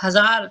1000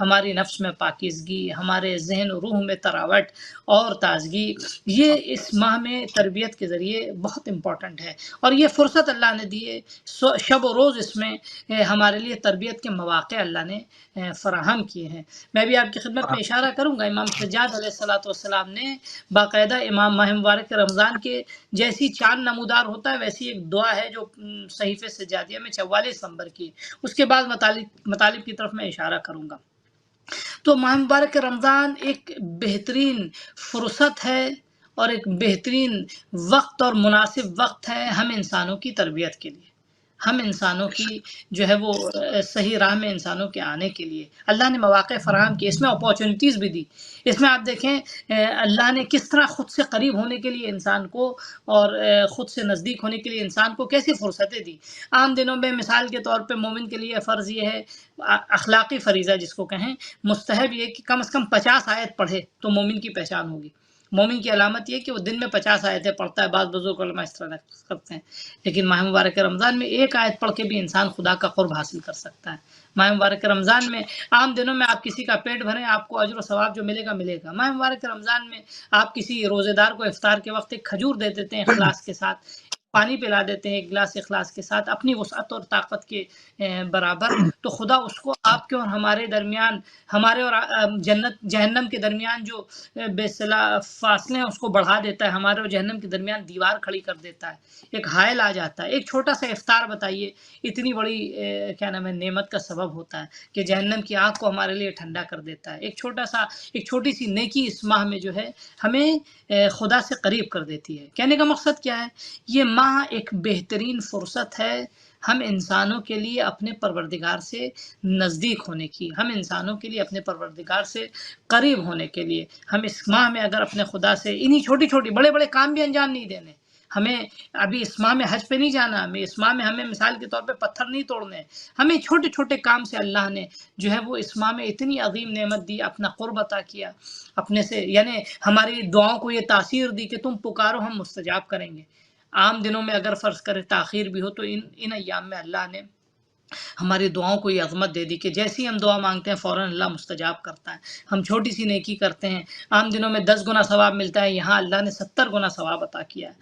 ہماری نفس میں پاکیزگی، ہمارے ذہن و روح میں تراوٹ اور تازگی، یہ اس ماہ میں تربیت کے ذریعے بہت امپورٹنٹ ہے، اور یہ فرصت اللہ نے دی ہے، شب و روز اس میں ہمارے لیے تربیت کے مواقع اللہ نے فراہم کیے ہیں۔ میں بھی آپ کی خدمت میں اشارہ کروں گا، امام سجاد علیہ الصلوۃ والسلام نے باقاعدہ امام ماہ مبارک رمضان کے جیسی چاند نمودار ہوتا ہے ویسی ایک دعا ہے جو صحیفہ سجادیہ میں 44 نمبر کی ہے۔ اس کے بعد مطالب کی طرف میں اشارہ کروں گا۔ تو ماہ مبارک رمضان ایک بہترین فرصت ہے اور ایک بہترین وقت اور مناسب وقت ہے ہم انسانوں کی تربیت کے لیے، ہم انسانوں کی جو ہے وہ صحیح راہ میں انسانوں کے آنے کے لیے اللہ نے مواقع فراہم کیے، اس میں اپارچونیٹیز بھی دی۔ اس میں آپ دیکھیں اللہ نے کس طرح خود سے قریب ہونے کے لیے انسان کو اور خود سے نزدیک ہونے کے لیے انسان کو کیسی فرصتیں دی۔ عام دنوں میں مثال کے طور پہ مومن کے لیے فرض یہ ہے، اخلاقی فریضہ جس کو کہیں، مستحب یہ کہ کم از کم 50 آیت پڑھے تو مومن کی پہچان ہوگی۔ مومن کی علامت یہ کہ وہ دن میں 50 آیتیں پڑھتا ہے، بعض بزرگ علماء اس طرح کرتے ہیں، لیکن ماہ مبارک رمضان میں ایک آیت پڑھ کے بھی انسان خدا کا قرب حاصل کر سکتا ہے۔ ماہ مبارک رمضان میں عام دنوں میں آپ کسی کا پیٹ بھریں، آپ کو اجر و ثواب جو ملے گا ملے گا۔ ماہ مبارک رمضان میں آپ کسی روزے دار کو افطار کے وقت ایک کھجور دے دیتے ہیں اخلاص کے ساتھ، پانی پلا دیتے ہیں ایک گلاس اخلاص کے ساتھ اپنی وسعت اور طاقت کے برابر، تو خدا اس کو آپ کے اور ہمارے درمیان، ہمارے اور جنت جہنم کے درمیان جو بے صلاح فاصلے ہیں اس کو بڑھا دیتا ہے، ہمارے اور جہنم کے درمیان دیوار کھڑی کر دیتا ہے، ایک حائل آ جاتا ہے۔ ایک چھوٹا سا افطار بتائیے اتنی بڑی کیا نام ہے نعمت کا سبب ہوتا ہے کہ جہنم کی آگ کو ہمارے لیے ٹھنڈا کر دیتا ہے۔ ایک چھوٹی سی نیکی اس ماہ میں جو ہے ہمیں خدا سے قریب کر دیتی ہے۔ کہنے کا مقصد کیا ہے؟ یہ ماہ ایک بہترین فرصت ہے ہم انسانوں کے لیے اپنے پروردگار سے نزدیک ہونے کی، ہم انسانوں کے لیے اپنے پروردگار سے قریب ہونے کے لیے۔ ہم اس ماہ میں اگر اپنے خدا سے انہی چھوٹی چھوٹی بڑے بڑے کام بھی انجام نہیں دینے، ہمیں ابھی اس ماہ میں حج پہ نہیں جانا، ہمیں اس ماہ میں ہمیں مثال کے طور پہ پتھر نہیں توڑنے، ہمیں چھوٹے چھوٹے کام سے اللہ نے جو ہے وہ اس ماہ میں اتنی عظیم نعمت دی، اپنا قرب عطا کیا اپنے سے، یعنی ہماری دعاؤں کو یہ تاثیر دی کہ تم پکارو ہم مستجاب کریں گے۔ عام دنوں میں اگر فرض کرے تاخیر بھی ہو تو ان ایام میں اللہ نے ہماری دعاؤں کو یہ عظمت دے دی کہ جیسی ہم دعا مانگتے ہیں فوراً اللہ مستجاب کرتا ہے۔ ہم چھوٹی سی نیکی کرتے ہیں، عام دنوں میں 10 گنا ثواب ملتا ہے، یہاں اللہ نے 70 گنا ثواب عطا کیا ہے۔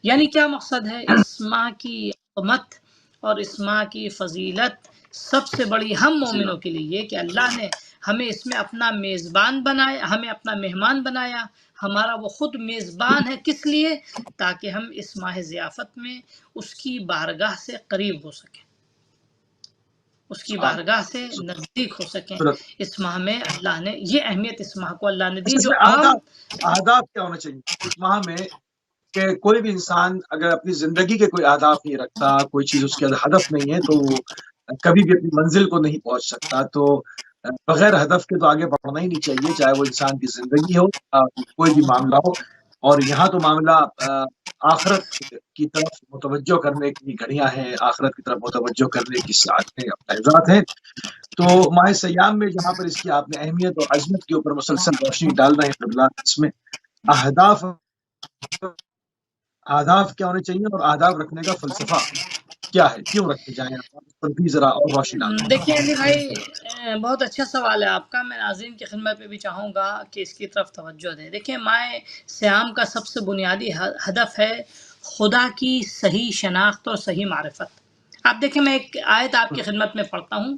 یعنی کیا مقصد ہے؟ اس ماہ کی عظمت اور اس ماہ کی فضیلت سب سے بڑی ہم مومنوں کے لیے یہ کہ اللہ نے ہمیں اس میں اپنا میزبان بنایا، ہمیں اپنا مہمان بنایا، ہمارا وہ خود میزبان ہے، کس لیے؟ تاکہ ہم اس ماہ ضیافت میں اس کی بارگاہ سے قریب ہو سکیں، اس کی بارگاہ سے نزدیک ہو سکیں۔ اس ماہ میں اللہ نے یہ اہمیت اس ماہ کو اللہ نے دی جو اہداف کیا ہونا چاہیے اس ماہ میں کہ کوئی بھی انسان اگر اپنی زندگی کے کوئی اہداف نہیں رکھتا، کوئی چیز اس کے ہدف نہیں ہے تو وہ کبھی بھی اپنی منزل کو نہیں پہنچ سکتا۔ تو بغیر ہدف کے تو آگے بڑھنا ہی نہیں چاہیے، چاہے وہ انسان کی زندگی ہو، کوئی بھی معاملہ ہو۔ اور یہاں تو معاملہ آخرت کی طرف متوجہ کرنے کی گھڑیاں ہیں، آخرت کی طرف متوجہ کرنے کی ساعتیں لحظات ہیں۔ تو ماہ سیام میں جہاں پر اس کی آپ نے اہمیت اور عظمت کے اوپر مسلسل روشنی ڈالنا ہے، اس میں اہداف کیا ہونے چاہیے اور اہداف رکھنے کا فلسفہ کیا ہے، کیوں رکھے جائیں، اس پر بھی ذرا اور روشنی ڈالیں۔ دیکھیے علی بھائی بہت اچھا سوال ہے آپ کا، میں ناظرین کی خدمت میں بھی چاہوں گا کہ اس کی طرف توجہ دیں۔ دیکھیں ماہ سیام کا سب سے بنیادی ہدف ہے خدا کی صحیح شناخت اور صحیح معرفت۔ آپ دیکھیں میں ایک آیت آپ کی خدمت میں پڑھتا ہوں،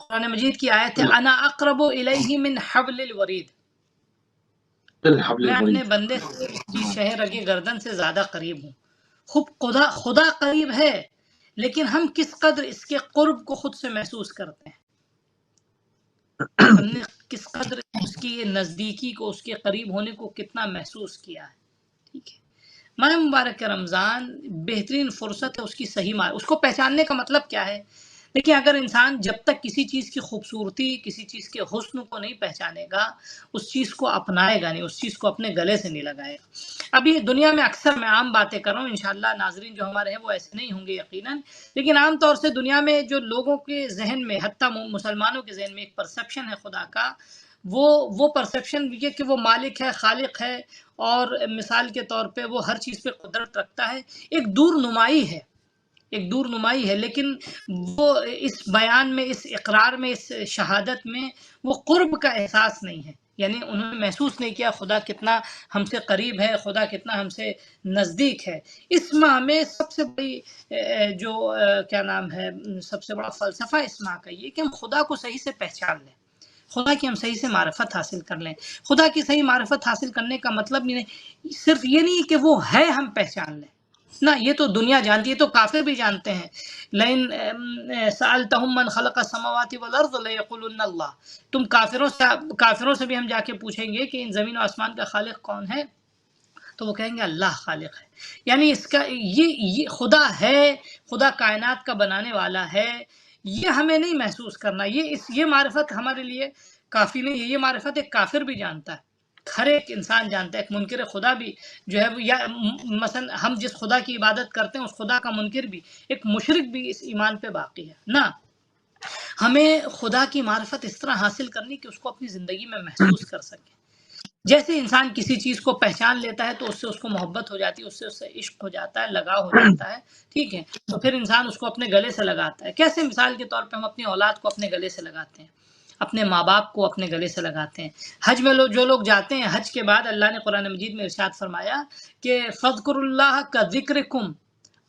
قرآن مجید کی آیت ہے انا اقرب الیہ من حبل الورید، میں اپنے بندے سے اس کی شہ رگِ گردن سے زیادہ قریب ہوں۔ خدا قریب ہے، لیکن ہم کس قدر اس کے قرب کو خود سے محسوس کرتے ہیں، ہم نے کس قدر اس کی نزدیکی کو، اس کے قریب ہونے کو کتنا محسوس کیا ہے۔ ٹھیک ہے، ماہ مبارک رمضان بہترین فرصت ہے اس کی صحیح اس کو پہچاننے کا مطلب کیا ہے؟ دیکھیں اگر انسان جب تک کسی چیز کی خوبصورتی، کسی چیز کے حسن کو نہیں پہچانے گا، اس چیز کو اپنائے گا نہیں، اس چیز کو اپنے گلے سے نہیں لگائے گا۔ ابھی دنیا میں اکثر میں عام باتیں کر رہا ہوں، انشاءاللہ ناظرین جو ہمارے ہیں وہ ایسے نہیں ہوں گے یقیناً، لیکن عام طور سے دنیا میں جو لوگوں کے ذہن میں، حتیٰ مسلمانوں کے ذہن میں ایک پرسیپشن ہے خدا کا، وہ پرسیپشن یہ کہ وہ مالک ہے، خالق ہے، اور مثال کے طور پہ وہ ہر چیز پہ قدرت رکھتا ہے، ایک دور نمائی ہے۔ ایک دور نمائی ہے، لیکن وہ اس بیان میں، اس اقرار میں، اس شہادت میں وہ قرب کا احساس نہیں ہے، یعنی انہوں نے محسوس نہیں کیا خدا کتنا ہم سے قریب ہے، خدا کتنا ہم سے نزدیک ہے۔ اس ماہ میں سب سے بڑی جو کیا نام ہے، سب سے بڑا فلسفہ اس ماہ کا یہ کہ ہم خدا کو صحیح سے پہچان لیں، خدا کی ہم صحیح سے معرفت حاصل کر لیں۔ خدا کی صحیح معرفت حاصل کرنے کا مطلب صرف یہ نہیں کہ وہ ہے ہم پہچان لیں، نہ، یہ تو دنیا جانتی ہے، تو کافر بھی جانتے ہیں۔ لئن سألتهم من خلق السماوات والارض ليقولن اللہ، تم کافروں سے بھی ہم جا کے پوچھیں گے کہ ان زمین و آسمان کا خالق کون ہے، تو وہ کہیں گے اللہ خالق ہے۔ یعنی اس کا یہ خدا ہے، خدا کائنات کا بنانے والا ہے، یہ ہمیں نہیں محسوس کرنا، یہ معرفت ہمارے لیے کافی نہیں ہے۔ یہ معرفت ایک کافر بھی جانتا ہے، ہر ایک انسان جانتا ہے، ایک منکر خدا بھی جو ہے، یا مثلا ہم جس خدا کی عبادت کرتے ہیں اس خدا کا منکر بھی، ایک مشرک بھی اس ایمان پہ باقی ہے نا۔ ہمیں خدا کی معرفت اس طرح حاصل کرنی کہ اس کو اپنی زندگی میں محسوس کر سکیں۔ جیسے انسان کسی چیز کو پہچان لیتا ہے تو اس کو محبت ہو جاتی ہے، اس سے عشق ہو جاتا ہے، لگاؤ ہو جاتا ہے، ٹھیک ہے، تو پھر انسان اس کو اپنے گلے سے لگاتا ہے۔ کیسے؟ مثال کے طور پہ ہم اپنی اولاد کو اپنے گلے سے لگاتے ہیں، اپنے ماں باپ کو اپنے گلے سے لگاتے ہیں۔ حج میں جو لوگ جاتے ہیں، حج کے بعد اللہ نے قرآن مجید میں ارشاد فرمایا کہ فَاذْكُرُوا اللَّهَ كَذِكْرِكُمْ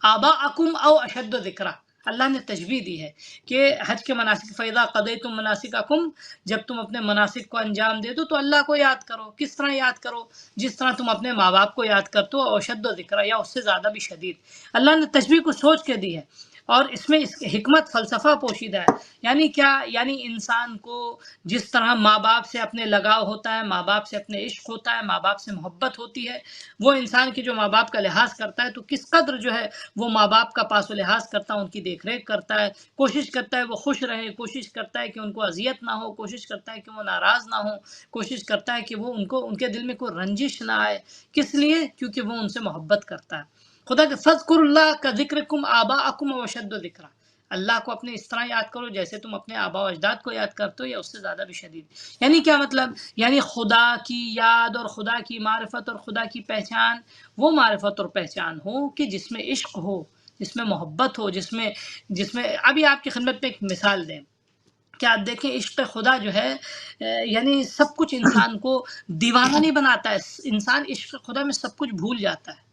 آباءَكُمْ أَوْ أَشَدَّ ذِكْرًا، اللہ نے تشبیہ دی ہے کہ حج کے مناسک، فَإِذَا قَضَيْتُم مَنَاسِكَكُمْ، جب تم اپنے مناسک کو انجام دے دو تو اللہ کو یاد کرو۔ کس طرح یاد کرو؟ جس طرح تم اپنے ماں باپ کو یاد کرتے ہو، اشد و ذکر، یا اس سے زیادہ بھی شدید۔ اللہ نے تشبیہ کو سوچ کے دی ہے، اور اس میں اس کی حکمت، فلسفہ پوشیدہ ہے۔ یعنی کیا؟ یعنی انسان کو جس طرح ماں باپ سے اپنے لگاؤ ہوتا ہے، ماں باپ سے اپنے عشق ہوتا ہے، ماں باپ سے محبت ہوتی ہے، وہ انسان کی جو ماں باپ کا لحاظ کرتا ہے تو کس قدر جو ہے وہ ماں باپ کا پاس و لحاظ کرتا ہے، ان کی دیکھ ریکھ کرتا ہے، کوشش کرتا ہے وہ خوش رہے، کوشش کرتا ہے کہ ان کو اذیت نہ ہو، کوشش کرتا ہے کہ وہ ناراض نہ ہو، کوشش کرتا ہے کہ وہ ان کے دل میں کوئی رنجش نہ آئے۔ کس لیے؟ کیونکہ وہ ان سے محبت کرتا ہے۔ خدا کے فَاذْكُرُوا اللَّهَ كَذِكْرِكُمْ آبَاءَكُمْ وَأَشَدَّ ذِكْرًا، اللہ کو اپنے اس طرح یاد کرو جیسے تم اپنے آبا و اجداد کو یاد کرتے ہو، یا اس سے زیادہ بھی شدید۔ یعنی کیا مطلب؟ یعنی خدا کی یاد اور خدا کی معرفت اور خدا کی پہچان، وہ معرفت اور پہچان ہو کہ جس میں عشق ہو، جس میں محبت ہو، جس میں ابھی آپ کی خدمت میں ایک مثال دیں کہ آپ دیکھیں عشق خدا جو ہے، یعنی سب کچھ انسان کو دیوانہ نہیں بناتا ہے، انسان عشق خدا میں سب کچھ بھول جاتا ہے۔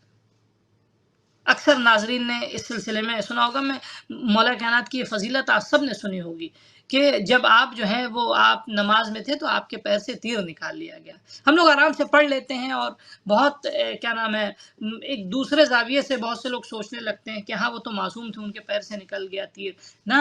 اکثر ناظرین نے اس سلسلے میں سنا ہوگا، میں مولا کائنات کی یہ فضیلت آپ سب نے سنی ہوگی کہ جب آپ جو ہیں وہ آپ نماز میں تھے تو آپ کے پیر سے تیر نکال لیا گیا۔ ہم لوگ آرام سے پڑھ لیتے ہیں اور بہت کیا نام ہے، ایک دوسرے زاویے سے بہت سے لوگ سوچنے لگتے ہیں کہ ہاں وہ تو معصوم تھے، ان کے پیر سے نکل گیا تیر۔ نہ،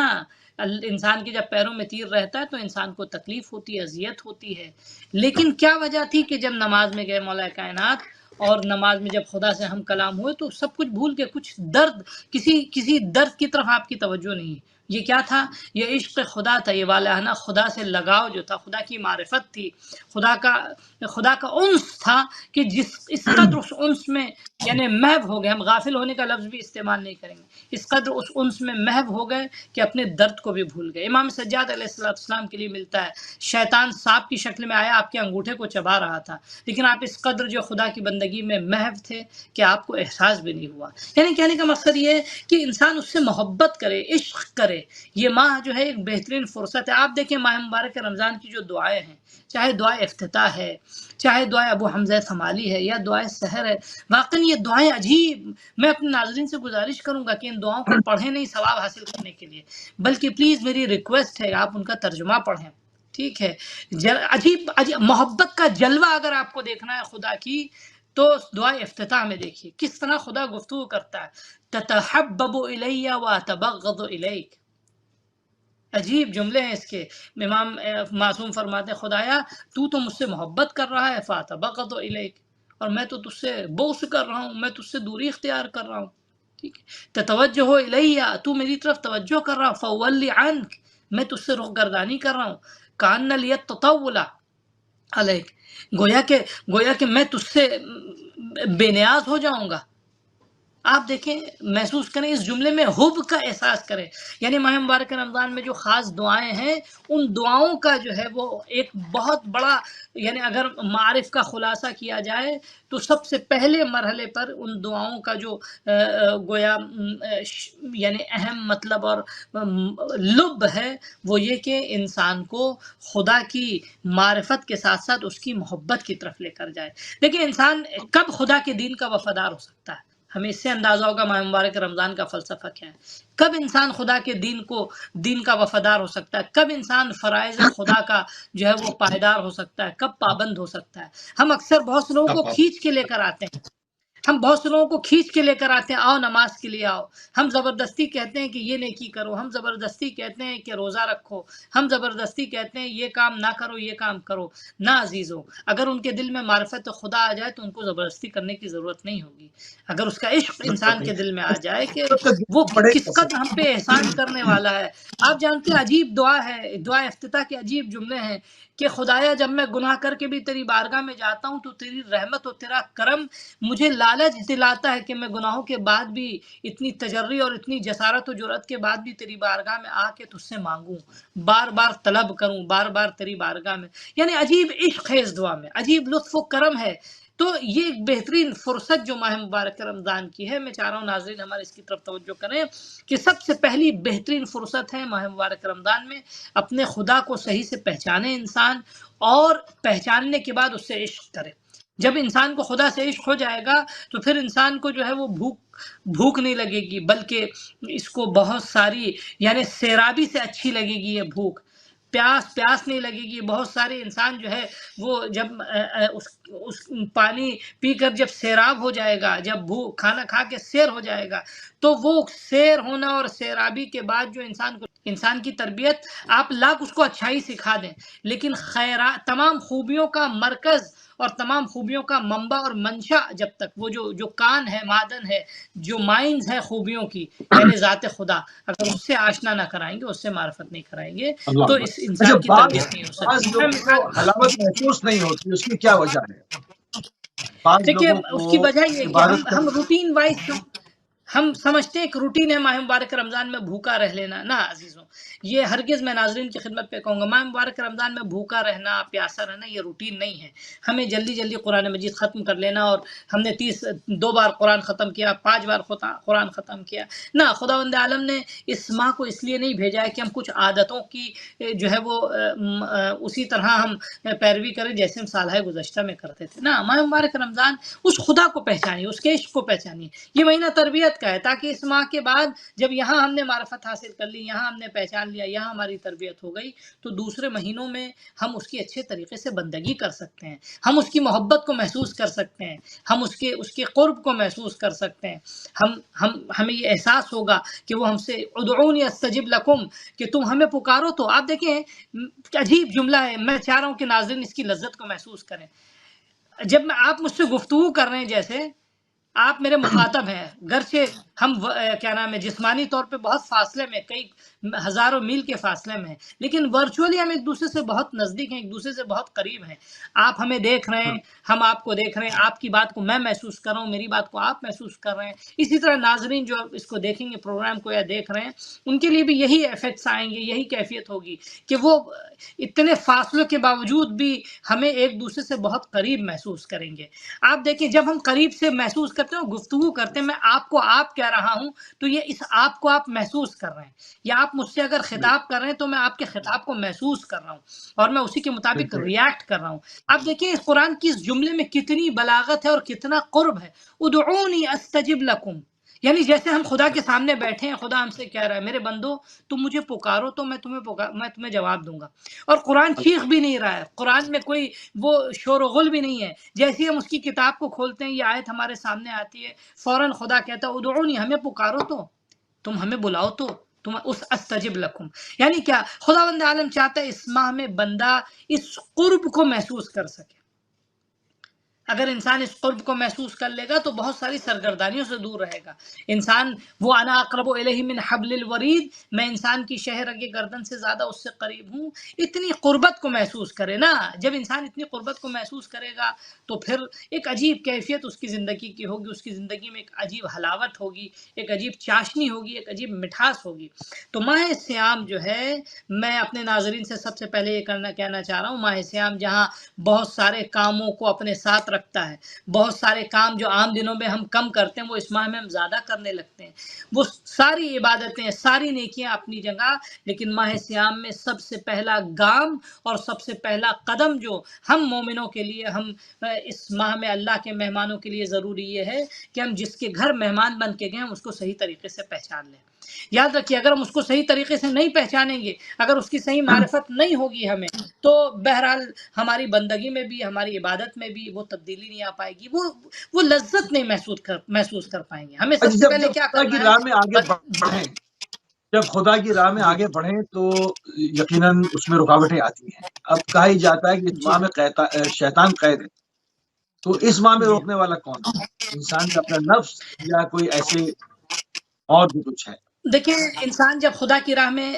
انسان کے جب پیروں میں تیر رہتا ہے تو انسان کو تکلیف ہوتی ہے، اذیت ہوتی ہے، لیکن کیا وجہ تھی کہ جب نماز میں گئے مولا کائنات اور نماز میں جب خدا سے ہم کلام ہوئے تو سب کچھ بھول کے کچھ درد، کسی درد کی طرف آپ کی توجہ نہیں۔ یہ کیا تھا؟ یہ عشق خدا تھا، یہ والہانہ خدا سے لگاؤ جو تھا، خدا کی معرفت تھی، خدا کا انس تھا کہ اس قدر اس انس میں یعنی محو ہو گئے، ہم غافل ہونے کا لفظ بھی استعمال نہیں کریں گے، اس قدر اس انس میں محو ہو گئے کہ اپنے درد کو بھی بھول گئے۔ امام سجاد علیہ السلام کے لیے ملتا ہے، شیطان سانپ کی شکل میں آیا، آپ کے انگوٹھے کو چبا رہا تھا، لیکن آپ اس قدر جو خدا کی بندگی میں محو تھے کہ آپ کو احساس بھی نہیں ہوا۔ یعنی کہنے کا مقصد یہ ہے کہ انسان اس سے محبت کرے، عشق کرے۔ یہ ماہ جو ہے ایک بہترین فرصت ہے۔ آپ دیکھیں ماہ مبارک رمضان کی جو دعائیں ہیں، چاہے دعائے افتتاح ہے، چاہے دعائے ابو حمزہ ثمالی ہے، یا دعائے سحر ہے، واقعی یہ دعائیں عجیب، میں اپنے ناظرین سے گزارش کروں گا کہ ان دعاؤں کو پڑھیں نہیں ثواب حاصل کرنے کے لیے، بلکہ پلیز میری ریکویسٹ ہے آپ ان کا ترجمہ پڑھیں، ٹھیک ہے۔ عجیب محبت کا جلوہ اگر آپ کو دیکھنا ہے خدا کی تو دعائے افتتاح میں دیکھیے کس طرح خدا گفتگو کرتا ہے، تتحبب الی واتبغض الیک، عجیب جملے ہیں اس کے۔ امام معصوم فرماتے ہیں خدایا تو مجھ سے محبت کر رہا ہے، فاتبغض الیک، اور میں تو تجھ سے بغض کر رہا ہوں، میں تجھ سے دوری اختیار کر رہا ہوں، ٹھیک ہے۔ تتوجہ الی، تو میری طرف توجہ کر رہا، فولی عنک، میں تجھ سے رخ گردانی کر رہا ہوں، کان لیتطول علیک، گویا کہ میں تجھ سے بے نیاز ہو جاؤں گا، آپ دیکھیں محسوس کریں، اس جملے میں حب کا احساس کریں. یعنی ماہ مبارک رمضان میں جو خاص دعائیں ہیں ان دعاؤں کا جو ہے وہ ایک بہت بڑا، یعنی اگر معارف کا خلاصہ کیا جائے تو سب سے پہلے مرحلے پر ان دعاؤں کا جو گویا یعنی اہم مطلب اور لب ہے وہ یہ کہ انسان کو خدا کی معرفت کے ساتھ ساتھ اس کی محبت کی طرف لے کر جائے. دیکھیں انسان کب خدا کے دین کا وفادار ہو سکتا ہے؟ ہمیں اس سے اندازہ ہوگا ماہ مبارک رمضان کا فلسفہ کیا ہے. کب انسان خدا کے دین کا وفادار ہو سکتا ہے؟ کب انسان فرائض خدا کا جو ہے وہ پائیدار ہو سکتا ہے؟ کب پابند ہو سکتا ہے؟ ہم اکثر بہت سے لوگوں کو کھینچ کے لے کر آتے ہیں، ہم بہت سے لوگوں کو کھینچ کے لے کر آتے ہیں، آؤ نماز کے لیے آؤ. ہم زبردستی کہتے ہیں کہ یہ نیکی کرو، ہم زبردستی کہتے ہیں کہ روزہ رکھو، ہم زبردستی کہتے ہیں یہ کام نہ کرو یہ کام کرو. نہ عزیزو، اگر ان کے دل میں معرفت خدا آ جائے تو ان کو زبردستی کرنے کی ضرورت نہیں ہوگی. اگر اس کا عشق انسان کے دل میں آ جائے کہ وہ کس قدر ہم پہ احسان کرنے والا ہے. آپ جانتے ہیں عجیب دعا ہے، دعا افتتاح کے عجیب جملے ہیں کہ خدایا جب میں گناہ کر کے بھی تیری بارگاہ میں جاتا ہوں تو تیری رحمت و تیرا کرم مجھے لالچ دلاتا ہے کہ میں گناہوں کے بعد بھی، اتنی تجری اور اتنی جسارت و جرأت کے بعد بھی تیری بارگاہ میں آ کے تجھ سے مانگوں، بار بار طلب کروں، بار بار تیری بارگاہ میں. یعنی عجیب عشق ہے اس دعا میں، عجیب لطف و کرم ہے. تو یہ ایک بہترین فرصت جو ماہ مبارک رمضان کی ہے، میں چاہ رہا ہوں ناظرین ہمارے اس کی طرف توجہ کریں کہ سب سے پہلی بہترین فرصت ہے ماہ مبارک رمضان میں اپنے خدا کو صحیح سے پہچانے انسان، اور پہچاننے کے بعد اس سے عشق کرے. جب انسان کو خدا سے عشق ہو جائے گا تو پھر انسان کو جو ہے وہ بھوک نہیں لگے گی، بلکہ اس کو بہت ساری یعنی سیرابی سے اچھی لگے گی. یہ بھوک پیاس نہیں لگے گی. بہت سارے انسان جو ہے وہ جب اس پانی پی کر جب سیراب ہو جائے گا، جب کھانا کھا کے سیر ہو جائے گا، تو وہ سیر ہونا اور سیرابی کے بعد جو انسان کی تربیت، آپ لاکھ اس کو اچھائی سکھا دیں لیکن خیرات، تمام خوبیوں کا مرکز اور تمام خوبیوں کا منبع اور منشا، جب تک وہ جو کان ہے، معدن ہے، جو مائنز ہے خوبیوں کی، یعنی ذات خدا، اگر اس سے آشنا نہ کرائیں گے، اس سے معرفت نہیں کرائیں گے تو اس انسان کی تربیت نہیں ہو بعض سکتی. لوگوں کو حلاوت محسوس نہیں ہوتی، اس کی کیا وجہ ہے؟ بعض دیکھیے لوگوں اس کی کو وجہ یہ کہ عبادت ہم روٹین وائز ہم سمجھتے ہیں کہ روٹین ہے ماہ مبارک رمضان میں بھوکا رہ لینا. نہ عزیزوں، یہ ہرگز میں ناظرین کی خدمت پہ کہوں گا، ماہ مبارک رمضان میں بھوکا رہنا، پیاسا رہنا یہ روٹین نہیں ہے. ہمیں جلدی جلدی قرآن مجید ختم کر لینا، اور ہم نے 2 بار قرآن ختم کیا، 5 بار قرآن ختم کیا. نہ، خداوند عالم نے اس ماہ کو اس لیے نہیں بھیجا ہے کہ ہم کچھ عادتوں کی جو ہے وہ اسی طرح ہم پیروی کریں جیسے ہم سالہ گزشتہ میں کرتے تھے. نہ، ماہ مبارک رمضان اس خدا کو پہچانیے، اس کے عشق کو پہچانیے. یہ مہینہ تربیت کا ہے تاکہ اس ماہ کے بعد جب یہاں ہم نے معرفت حاصل کر لی، یہاں ہم نے پہچان لیا، یہاں ہماری تربیت ہو گئی، تو دوسرے مہینوں میں ہم اس کی اچھے طریقے سے بندگی کر سکتے ہیں، ہم اس کی محبت کو محسوس کر سکتے ہیں، ہم اس کے قرب کو محسوس کر سکتے ہیں. ہمیں یہ احساس ہوگا کہ وہ ہم سے ادعونی استجب لکم، کہ تم ہمیں پکارو تو. آپ دیکھیں عجیب جملہ ہے، میں چاہ رہا ہوں کہ ناظرین اس کی لذت کو محسوس کریں. جب آپ مجھ سے گفتگو کر رہے ہیں، جیسے آپ میرے مخاطب ہیں، گرچہ ہم کیا نام ہے جسمانی طور پہ بہت فاصلے میں، کئی ہزاروں میل کے فاصلے میں ہیں، لیکن ورچولی ہم ایک دوسرے سے بہت نزدیک ہیں، ایک دوسرے سے بہت قریب ہیں. آپ ہمیں دیکھ رہے ہیں، ہم آپ کو دیکھ رہے ہیں، آپ کی بات کو میں محسوس کر رہا ہوں، میری بات کو آپ محسوس کر رہے ہیں. اسی طرح ناظرین جو اس کو دیکھیں گے، پروگرام کو یا دیکھ رہے ہیں، ان کے لیے بھی یہی ایفیکٹس آئیں گے، یہی کیفیت ہوگی کہ وہ اتنے فاصلوں کے باوجود بھی ہمیں ایک دوسرے سے بہت قریب محسوس کریں گے. آپ دیکھیں جب ہم قریب سے محسوس کرتے ہیں، گفتگو کرتے ہیں، میں آپ کو آپ کہہ رہا ہوں تو یہ اس آپ کو آپ محسوس کر رہے ہیں، یا آپ مجھ سے اگر خطاب کر رہے ہیں تو میں آپ کے خطاب کو محسوس کر رہا ہوں اور میں اسی کے مطابق ریاکٹ کر رہا ہوں. آپ دیکھیں اس قرآن کی اس جملے میں کتنی بلاغت ہے اور کتنا قرب ہے. ادعونی استجب لکم، یعنی جیسے ہم خدا کے سامنے بیٹھے ہیں، خدا ہم سے کہہ رہا ہے میرے بندو تم مجھے پکارو تو میں تمہیں جواب دوں گا. اور قرآن چیخ بھی نہیں رہا ہے، قرآن میں کوئی وہ شور و غل بھی نہیں ہے. جیسے ہی ہم اس کی کتاب کو کھولتے ہیں، یہ آیت ہمارے سامنے آتی ہے، فوراً خدا کہتا ہے ادعونی، ہمیں پکارو تو، تم ہمیں بلاؤ تو، تم اس استجب لکم. یعنی کیا خداوند عالم چاہتا ہے اس ماہ میں بندہ اس قرب کو محسوس کر سکے. اگر انسان اس قرب کو محسوس کر لے گا تو بہت ساری سرگردانیوں سے دور رہے گا. انسان وہ انا اقرب الیہ من حبل الورید، میں انسان کی شہ رگ گردن سے زیادہ اس سے قریب ہوں، اتنی قربت کو محسوس کرے نا. جب انسان اتنی قربت کو محسوس کرے گا تو پھر ایک عجیب کیفیت اس کی زندگی کی ہوگی، اس کی زندگی میں ایک عجیب حلاوت ہوگی، ایک عجیب چاشنی ہوگی، ایک عجیب مٹھاس ہوگی. تو ماہ سیام جو ہے، میں اپنے ناظرین سے سب سے پہلے یہ کہنا چاہ رہا ہوں، ماہ سیام جہاں بہت سارے کاموں کو اپنے ساتھ رکھتا ہے، بہت سارے کام جو عام دنوں میں ہم کم کرتے ہیں وہ اس ماہ میں ہم زیادہ کرنے لگتے ہیں، وہ ساری عبادتیں، ساری نیکیاں اپنی جگہ، لیکن ماہ سیام میں سب سے پہلا گام اور سب سے پہلا قدم جو ہم مومنوں کے لیے، ہم اس ماہ میں اللہ کے مہمانوں کے لیے ضروری یہ ہے کہ ہم جس کے گھر مہمان بن کے گئے ہیں اس کو صحیح طریقے سے پہچان لیں. یاد رکھیے، اگر ہم اس کو صحیح طریقے سے نہیں پہچانیں گے، اگر اس کی صحیح معرفت نہیں ہوگی ہمیں، تو بہرحال ہماری بندگی میں بھی، ہماری عبادت میں بھی وہ تبدیلی نہیں آ پائے گی، وہ لذت نہیں محسوس کر پائیں گے. ہمیں سب سے جب پہلے کیا خدا کی کرنا راہ میں آگے ہے؟ بڑھیں، جب خدا کی راہ میں جی آگے بڑھیں تو یقیناً اس میں رکاوٹیں آتی ہیں. اب کہا ہی جاتا ہے کہ اس جی ماہ میں شیطان قید ہے، تو اس ماہ میں جی روکنے والا کون ہے؟ انسان کا اپنا نفس یا کوئی ایسے اور بھی کچھ ہے؟ دیکھیں، انسان جب خدا کی راہ میں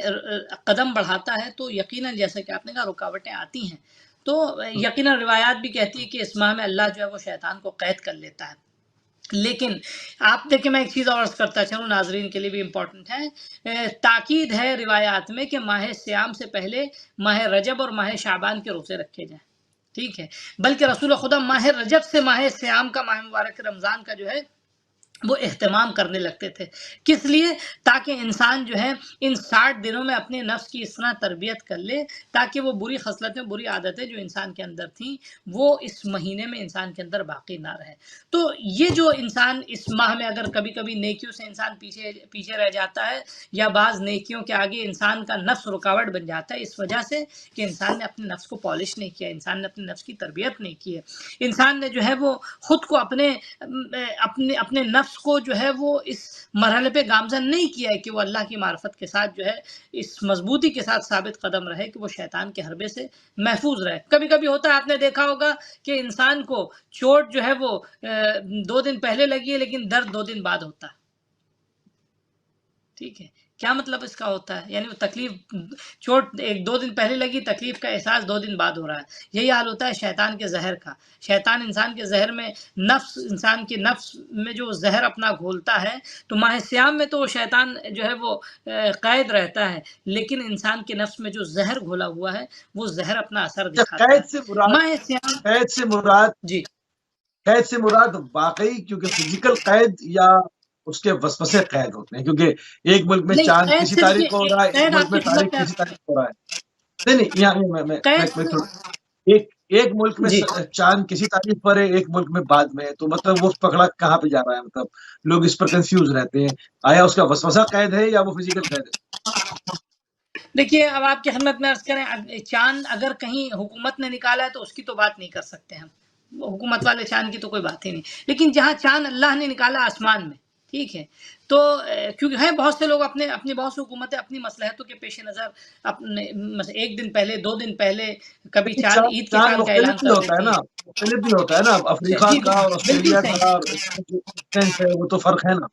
قدم بڑھاتا ہے تو یقیناً جیسے کہ آپ نے کہا رکاوٹیں آتی ہیں، تو یقیناً روایات بھی کہتی ہے کہ اس ماہ میں اللہ جو ہے وہ شیطان کو قید کر لیتا ہے. لیکن آپ دیکھیں، میں ایک چیز اور عرض کرتا چلوں، ناظرین کے لیے بھی امپورٹنٹ ہے، تاکید ہے روایات میں کہ ماہ سیام سے پہلے ماہ رجب اور ماہ شعبان کے روزے رکھے جائیں. ٹھیک ہے، بلکہ رسول خدا ماہ رجب سے ماہ سیام کا، ماہ مبارک رمضان کا جو ہے وہ اہتمام کرنے لگتے تھے. کس لیے؟ تاکہ انسان جو ہے ان 60 دنوں میں اپنے نفس کی اس طرح تربیت کر لے تاکہ وہ بری خصلتیں، بری عادتیں جو انسان کے اندر تھیں وہ اس مہینے میں انسان کے اندر باقی نہ رہے. تو یہ جو انسان اس ماہ میں اگر کبھی کبھی نیکیوں سے انسان پیچھے رہ جاتا ہے، یا بعض نیکیوں کے آگے انسان کا نفس رکاوٹ بن جاتا ہے، اس وجہ سے کہ انسان نے اپنے نفس کو پالش نہیں کیا، انسان نے اپنے نفس کی تربیت نہیں کی ہے، انسان نے جو ہے وہ خود کو اپنے نفس کو جو ہے وہ اس مرحلے پہ گامزن نہیں کیا ہے کہ وہ اللہ کی معرفت کے ساتھ جو ہے اس مضبوطی کے ساتھ ثابت قدم رہے کہ وہ شیطان کے حربے سے محفوظ رہے. کبھی کبھی ہوتا ہے، آپ نے دیکھا ہوگا کہ انسان کو چوٹ جو ہے وہ 2 دن پہلے لگی ہے لیکن درد 2 دن بعد ہوتا ہے. ٹھیک ہے، کیا مطلب اس کا ہوتا ہے؟ یعنی وہ تکلیف، چوٹ 1-2 دن پہلے لگی، تکلیف کا احساس 2 دن بعد ہو رہا ہے. یہی حال ہوتا ہے شیطان کے زہر کا. شیطان انسان کے زہر میں انسان کے نفس میں جو زہر اپنا گھولتا ہے، تو ماہ سیام میں تو وہ شیطان جو ہے وہ قید رہتا ہے، لیکن انسان کے نفس میں جو زہر گھولا ہوا ہے وہ زہر اپنا اثر دکھاتا ہے. ماہ سیام قید سے مراد جی قید سے مراد واقعی کیونکہ فزیکل قید یا اس کے وسوسے قید ہوتے ہیں؟ کیونکہ ایک ملک میں نہیں، چاند قید کسی صرف تاریخ کو ہو رہا ہے، ایک قید ملک آپ میں کی تاریخ خدمت میں کسی تاریخ کو ہو رہا ہے. نہیں یہاں ایک ملک میں جی چاند کسی تاریخ پر ہے، ایک ملک میں بعد میں ہے، تو مطلب وہ پکڑا کہاں پہ جا رہا ہے؟ مطلب لوگ اس پر کنفیوز رہتے ہیں، آیا اس کا وسوسہ قید ہے یا وہ فزیکل قید ہے؟ دیکھیے، اب آپ کی خدمت میں عرض کریں، چاند اگر کہیں حکومت نے نکالا ہے تو اس کی تو بات نہیں کر سکتے ہم، حکومت والے چاند کی تو کوئی بات ہی نہیں. لیکن جہاں چاند اللہ نے نکالا آسمان میں، ٹھیک ہے، تو کیونکہ ہیں بہت سے لوگ اپنی بہت سی حکومتیں اپنی مصلحتوں کے پیش نظر اپنے 1 دن پہلے، 2 دن پہلے، کبھی چاند عید کے چاند چاند کا مختلف اعلان بھی کر ہوتا ہے دیتی نا، ہیں. مختلف بھی ہوتا ہے نا، افریقہ جی کا اور بالکل آسٹریلیا کا صحیح. اور اس میں جو ڈسٹینس ہے وہ تو فرق ہے نا.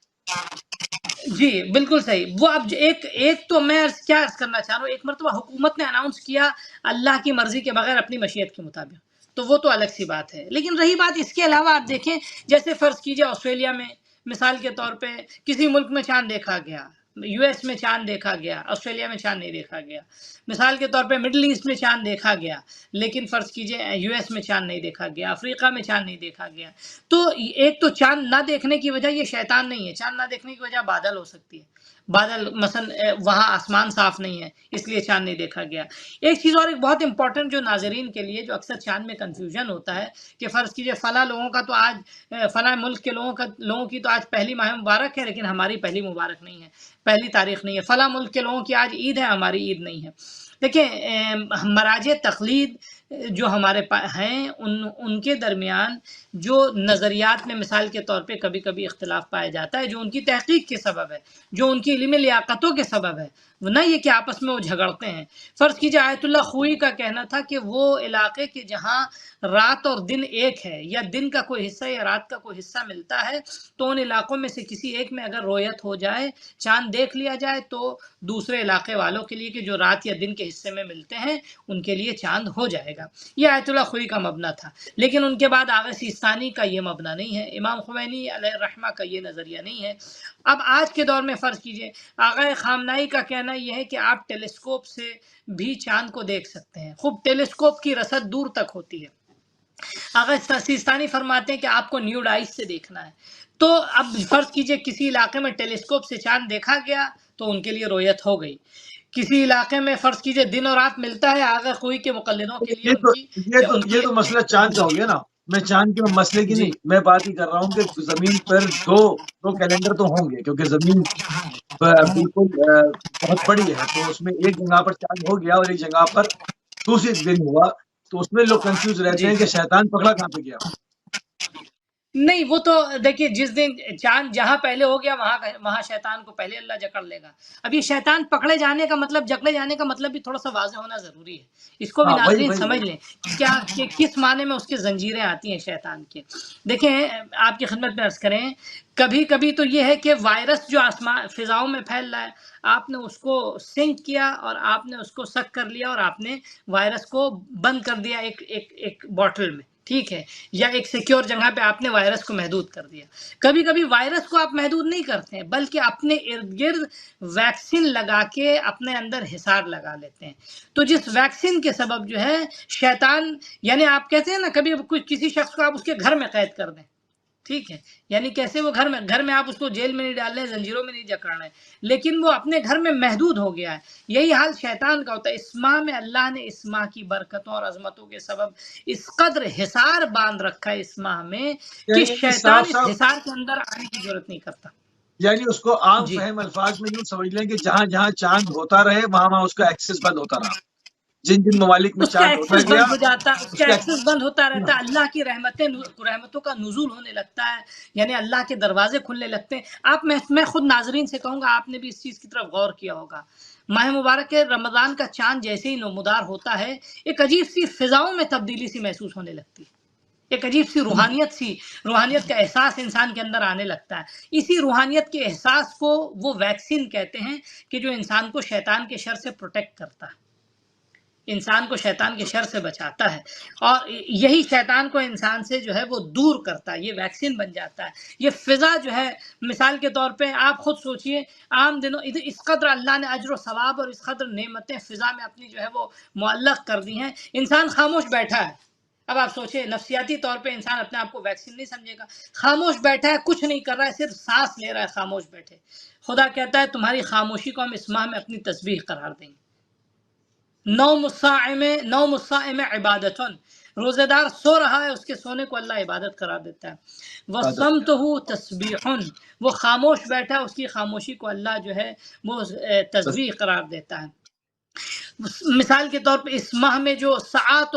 جی بالکل صحیح. وہ اب ایک تو میں کیا عرض کرنا چاہ رہا ہوں، ایک مرتبہ حکومت نے اناؤنس کیا اللہ کی مرضی کے بغیر اپنی مشیت کے مطابق، تو وہ تو الگ سی بات ہے. لیکن رہی بات اس کے علاوہ، آپ دیکھیں جیسے فرض کیجئے آسٹریلیا میں مثال کے طور پہ کسی ملک میں چاند دیکھا گیا، یو ایس میں چاند دیکھا گیا، آسٹریلیا میں چاند نہیں دیکھا گیا. مثال کے طور پہ مڈل ایسٹ میں چاند دیکھا گیا، لیکن فرض کیجئے یو ایس میں چاند نہیں دیکھا گیا، افریقہ میں چاند نہیں دیکھا گیا. تو ایک تو چاند نہ دیکھنے کی وجہ یہ شیطان نہیں ہے، چاند نہ دیکھنے کی وجہ بادل ہو سکتی ہے. بادل مثلا وہاں آسمان صاف نہیں ہے اس لیے چاند نہیں دیکھا گیا. ایک چیز اور، ایک بہت امپورٹنٹ جو ناظرین کے لیے جو اکثر چاند میں کنفیوژن ہوتا ہے کہ فرض کیجئے فلاں لوگوں کا تو آج، فلاں ملک کے لوگوں کی تو آج پہلی ماہ مبارک ہے لیکن ہماری پہلی مبارک نہیں ہے، پہلی تاریخ نہیں ہے. فلاں ملک کے لوگوں کی آج عید ہے، ہماری عید نہیں ہے. دیکھیں، مراجع تقلید جو ہمارے ہیں ان کے درمیان جو نظریات میں مثال کے طور پہ کبھی کبھی اختلاف پایا جاتا ہے، جو ان کی تحقیق کے سبب ہے، جو ان کی علمی لیاقتوں کے سبب ہے، نہ یہ کہ آپس میں وہ جھگڑتے ہیں۔ فرض کیجیے آیت اللہ خوئی کا کہنا تھا کہ وہ علاقے کے جہاں رات اور دن ایک ہے، یا دن کا کوئی حصہ یا رات کا کوئی حصہ ملتا ہے، تو ان علاقوں میں سے کسی ایک میں اگر رویت ہو جائے، چاند دیکھ لیا جائے، تو دوسرے علاقے والوں کے لیے کہ جو رات یا دن کے حصے میں ملتے ہیں ان کے لیے چاند ہو جائے گا۔ یہ آیت اللہ خوئی کا مبنی تھا، لیکن ان کے بعد آغا سیستانی کا یہ مبنی نہیں ہے، امام خمینی علیہ الرحمہ کا یہ نظریہ نہیں ہے۔ اب آج کے دور میں فرض کیجئے آغا خامنائی کا کہنا یہ ہے کہ آپ ٹیلیسکوپ سے بھی چاند کو دیکھ سکتے ہیں، خوب ٹیلیسکوپ کی رصد دور تک ہوتی ہے۔ آغا سیستانی فرماتے ہیں کہ آپ کو نیوڈ آئز سے دیکھنا ہے۔ تو اب فرض کیجئے کسی علاقے میں ٹیلیسکوپ سے چاند دیکھا گیا تو ان کے لیے رویت ہو گئی، کسی علاقے میں فرض کیجئے دن اور رات ملتا ہے، آغا خوئی کے مقلدوں کے لیے یہ تو مسئلہ چاند کا ہو گیا نا، میں چاند کے مسئلے کی جی نہیں، میں بات ہی کر رہا ہوں کہ زمین پر دو کیلنڈر تو ہوں گے، کیونکہ زمین بالکل بہت بڑی ہے، تو اس میں ایک جگہ پر چاند ہو گیا اور ایک جگہ پر دوسری دن ہوا، تو اس میں لوگ کنفیوز رہتے جی ہیں کہ شیطان پکڑا کہاں پہ گیا۔ نہیں، وہ تو دیکھیے جس دن چاند جہاں پہلے ہو گیا وہاں شیطان کو پہلے اللہ جکڑ لے گا۔ اب یہ شیطان پکڑے جانے کا مطلب، جکڑے جانے کا مطلب بھی تھوڑا سا واضح ہونا ضروری ہے، اس کو بھی ہاں وہی ناظرین وہی سمجھ وہی لیں کیا کہ کس معنی میں اس کی زنجیریں آتی ہیں شیطان کے۔ دیکھیں آپ کی خدمت میں عرض کریں، کبھی کبھی تو یہ ہے کہ وائرس جو آسمان فضاؤں میں پھیل رہا ہے، آپ نے اس کو سنک کیا اور آپ نے اس کو سک کر لیا اور آپ نے وائرس کو بند کر دیا ایک بوٹل میں، ٹھیک ہے، یا ایک سیکیور جگہ پہ آپ نے وائرس کو محدود کر دیا۔ کبھی کبھی وائرس کو آپ محدود نہیں کرتے ہیں بلکہ اپنے ارد گرد ویکسین لگا کے اپنے اندر حصار لگا لیتے ہیں، تو جس ویکسین کے سبب جو ہے شیطان، یعنی آپ کہتے ہیں نا کبھی کسی شخص کو آپ اس کے گھر میں قید کر دیں، ٹھیک ہے، یعنی کیسے وہ گھر میں آپ اس کو جیل میں نہیں ڈال رہے، زنجیروں میں نہیں جکڑ رہے، لیکن وہ اپنے گھر میں محدود ہو گیا ہے۔ یہی حال شیطان کا ہوتا ہے۔ اس ماہ میں اللہ نے اس ماہ کی برکتوں اور عظمتوں کے سبب اس قدر حصار باندھ رکھا ہے اس ماہ میں کہ یعنی شیطان صاف اس صاف، حصار کے اندر آنے کی ضرورت نہیں کرتا۔ یعنی اس کو عام جی فہم الفاظ میں یوں سمجھ لیں کہ جہاں جہاں چاند ہوتا رہے وہاں وہاں اس کا ایکسس بند ہوتا رہا، جن جن ممالک میں اس کا چاند ہوتا ایکسس گیا بند ہو جاتا، اس اس کا کا ایکسس بند ہوتا رہتا ہے، اللہ کی رحمتوں کا نزول ہونے لگتا ہے، یعنی اللہ کے دروازے کھلنے لگتے ہیں۔ میں خود ناظرین سے کہوں گا، آپ نے بھی اس چیز کی طرف غور کیا ہوگا، ماہ مبارک رمضان کا چاند جیسے ہی نمودار ہوتا ہے، ایک عجیب سی فضاؤں میں تبدیلی سی محسوس ہونے لگتی ہے، ایک عجیب سی روحانیت کا احساس انسان کے اندر آنے لگتا ہے۔ اسی روحانیت کے احساس کو وہ ویکسین کہتے ہیں کہ جو انسان کو شیطان کے شر سے پروٹیکٹ کرتا ہے، انسان کو شیطان کے شر سے بچاتا ہے، اور یہی شیطان کو انسان سے جو ہے وہ دور کرتا ہے، یہ ویکسین بن جاتا ہے۔ یہ فضا جو ہے، مثال کے طور پہ آپ خود سوچئے، عام دنوں اس قدر اللہ نے اجر و ثواب اور اس قدر نعمتیں فضا میں اپنی جو ہے وہ معلق کر دی ہیں، انسان خاموش بیٹھا ہے۔ اب آپ سوچئے نفسیاتی طور پہ انسان اپنے آپ کو ویکسین نہیں سمجھے گا، خاموش بیٹھا ہے، کچھ نہیں کر رہا ہے، صرف سانس لے رہا ہے خاموش بیٹھے۔ خدا کہتا ہے تمہاری خاموشی کو ہم اس ماہ میں اپنی تسبیح قرار دیں گے۔ نوم الصائم عبادتن، روزے دار سو رہا ہے، اس کے سونے کو اللہ عبادت قرار دیتا ہے۔ وصمتہ تسبیح، وہ خاموش بیٹھا، اس کی خاموشی کو اللہ جو ہے وہ تسبیح قرار دیتا ہے۔ مثال کے طور پہ اس ماہ میں جو ساعات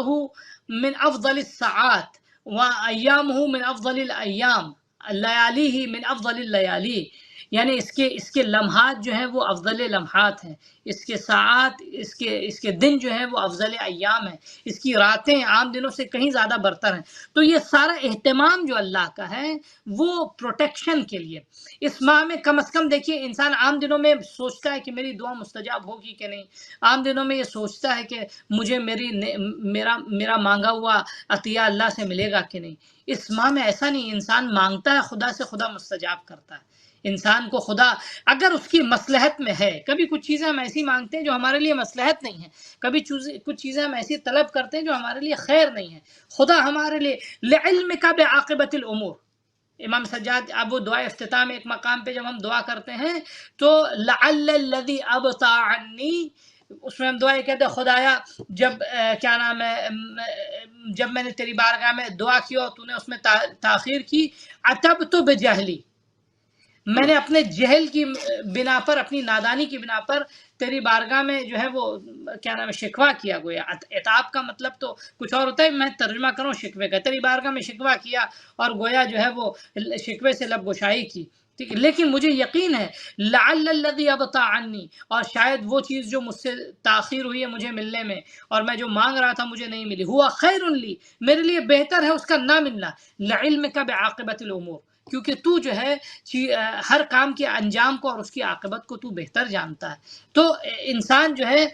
من افضل الساعات و ایامہ من افضل الایام، لیالی من افضل اللیالی، یعنی اس کے لمحات جو ہیں وہ افضل لمحات ہیں، اس کے ساعات، اس کے دن جو ہیں وہ افضل ایام ہیں، اس کی راتیں عام دنوں سے کہیں زیادہ برتر ہیں۔ تو یہ سارا اہتمام جو اللہ کا ہے وہ پروٹیکشن کے لیے۔ اس ماہ میں کم از کم دیکھیے، انسان عام دنوں میں سوچتا ہے کہ میری دعا مستجاب ہوگی کہ نہیں، عام دنوں میں یہ سوچتا ہے کہ مجھے میرا مانگا ہوا عطیہ اللہ سے ملے گا کہ نہیں۔ اس ماہ میں ایسا نہیں، انسان مانگتا ہے خدا سے، خدا مستجاب کرتا ہے۔ انسان کو خدا اگر اس کی مصلحت میں ہے، کبھی کچھ چیزیں ہم ایسی مانگتے ہیں جو ہمارے لیے مصلحت نہیں ہے، کبھی کچھ چیزیں ہم ایسی طلب کرتے ہیں جو ہمارے لیے خیر نہیں ہے، خدا ہمارے لیے لعلمک بعاقبۃ الامور۔ امام سجاد اب وہ دعا افتتاح میں ایک مقام پہ جب ہم دعا کرتے ہیں تو لعل الذی ابطا عنی، اس میں ہم دعا یہ کہتے ہیں خدایا جب کیا نام ہے، جب میں نے تیری بارگاہ میں دعا کی اور تو نے اس میں تاخیر کی، عتبت بجہلی، میں نے اپنے جہل کی بنا پر، اپنی نادانی کی بنا پر تیری بارگاہ میں جو ہے وہ کیا نام ہے شکوہ کیا. گویا عتاب کا مطلب تو کچھ اور ہوتا ہے، میں ترجمہ کروں شکوے کا. تیری بارگاہ میں شکوہ کیا اور گویا جو ہے وہ شکوے سے لب گشائی کی. ٹھیک ہے، لیکن مجھے یقین ہے لعل الذی ابطا عنی، اور شاید وہ چیز جو مجھ سے تاخیر ہوئی ہے مجھے ملنے میں، اور میں جو مانگ رہا تھا مجھے نہیں ملی، ہوا خیر لی، میرے لیے بہتر ہے اس کا نہ ملنا، لعلمک بعاقبۃ الامور، کیونکہ تو جو ہے ہر کام کے انجام کو اور اس کی عاقبت کو تو بہتر جانتا ہے. تو انسان جو ہے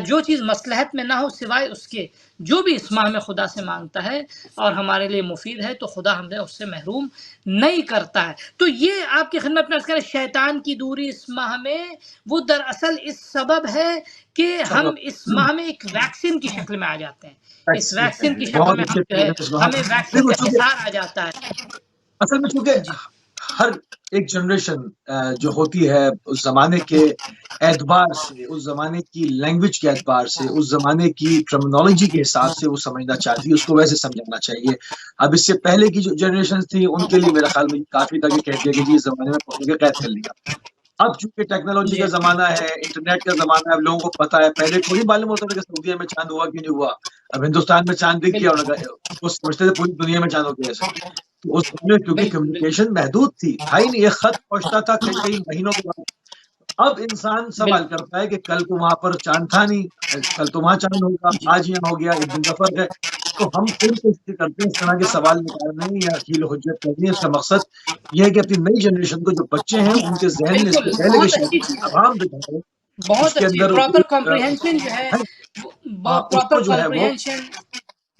جو چیز مصلحت میں نہ ہو سوائے اس کے، جو بھی اس ماہ میں خدا سے مانگتا ہے اور ہمارے لیے مفید ہے، تو خدا ہمیں اس سے محروم نہیں کرتا ہے. تو یہ آپ کی خدمت میں عرض کریں، شیطان کی دوری اس ماہ میں وہ دراصل اس سبب ہے کہ ہم اس ماہ میں ایک ویکسین کی شکل میں آ جاتے ہیں. اس ویکسین کی شکل بہت میں ہم اچھے جو ہے ہمیں ویکسین کا حصار آ جاتا ہے. اصل میں چونکہ جی ہر ایک جنریشن جو ہوتی ہے اس زمانے کے اعتبار سے، اس زمانے کی لینگویج کے اعتبار سے، اس زمانے کی ٹرمنالوجی کے حساب سے وہ سمجھنا چاہتی ہے، اس کو ویسے سمجھنا چاہیے. اب اس سے پہلے کی جو جنریشن تھی ان کے لیے میرا خیال میں کافی تھا کہ کہہ دیا کہ جی اس زمانے میں پہنچ کے قید کر لیا. اب چونکہ ٹیکنالوجی جی کا زمانہ ہے، انٹرنیٹ کا زمانہ ہے، اب لوگوں کو پتا ہے. پہلے تھوڑی معلوم ہوتا تھا کہ سعودیہ میں چاند ہوا کہ نہیں ہوا. اب ہندوستان میں چاند دکھ گیا اور وہ سمجھتے تھے پوری دنیا میں چاند ہو گیا. تو اس میں کیونکہ بالکل بالکل کمیونیکیشن محدود تھی، تھا ہی نہیں، ایک خط پہنچتا تھا کئی کئی مہینوں کے بعد. اب انسان سوال بالکل کرتا ہے کہ کل کو وہاں پر چاند تھا نہیں، کل تو وہاں چاند ہوگا، جی آج یہاں ہو گیا، ایک دن کا فرق ہے. تو ہم پھر کوشش کرتے ہیں اس طرح کے سوال نکالنے یا حیل و حجت کرنی ہے. اس کا مقصد یہ ہے کہ اپنی نئی جنریشن کو، جو بچے ہیں ان کے ذہن میں اس بالکل سے پہلے کے بہت اچھی شاید چیز ہے، عوام دکھائے اس بہت کے اچھی اندر پراپر کمپریہنشن جو ہے، اس کو پراپر جو ہے وہ کمپریہنشن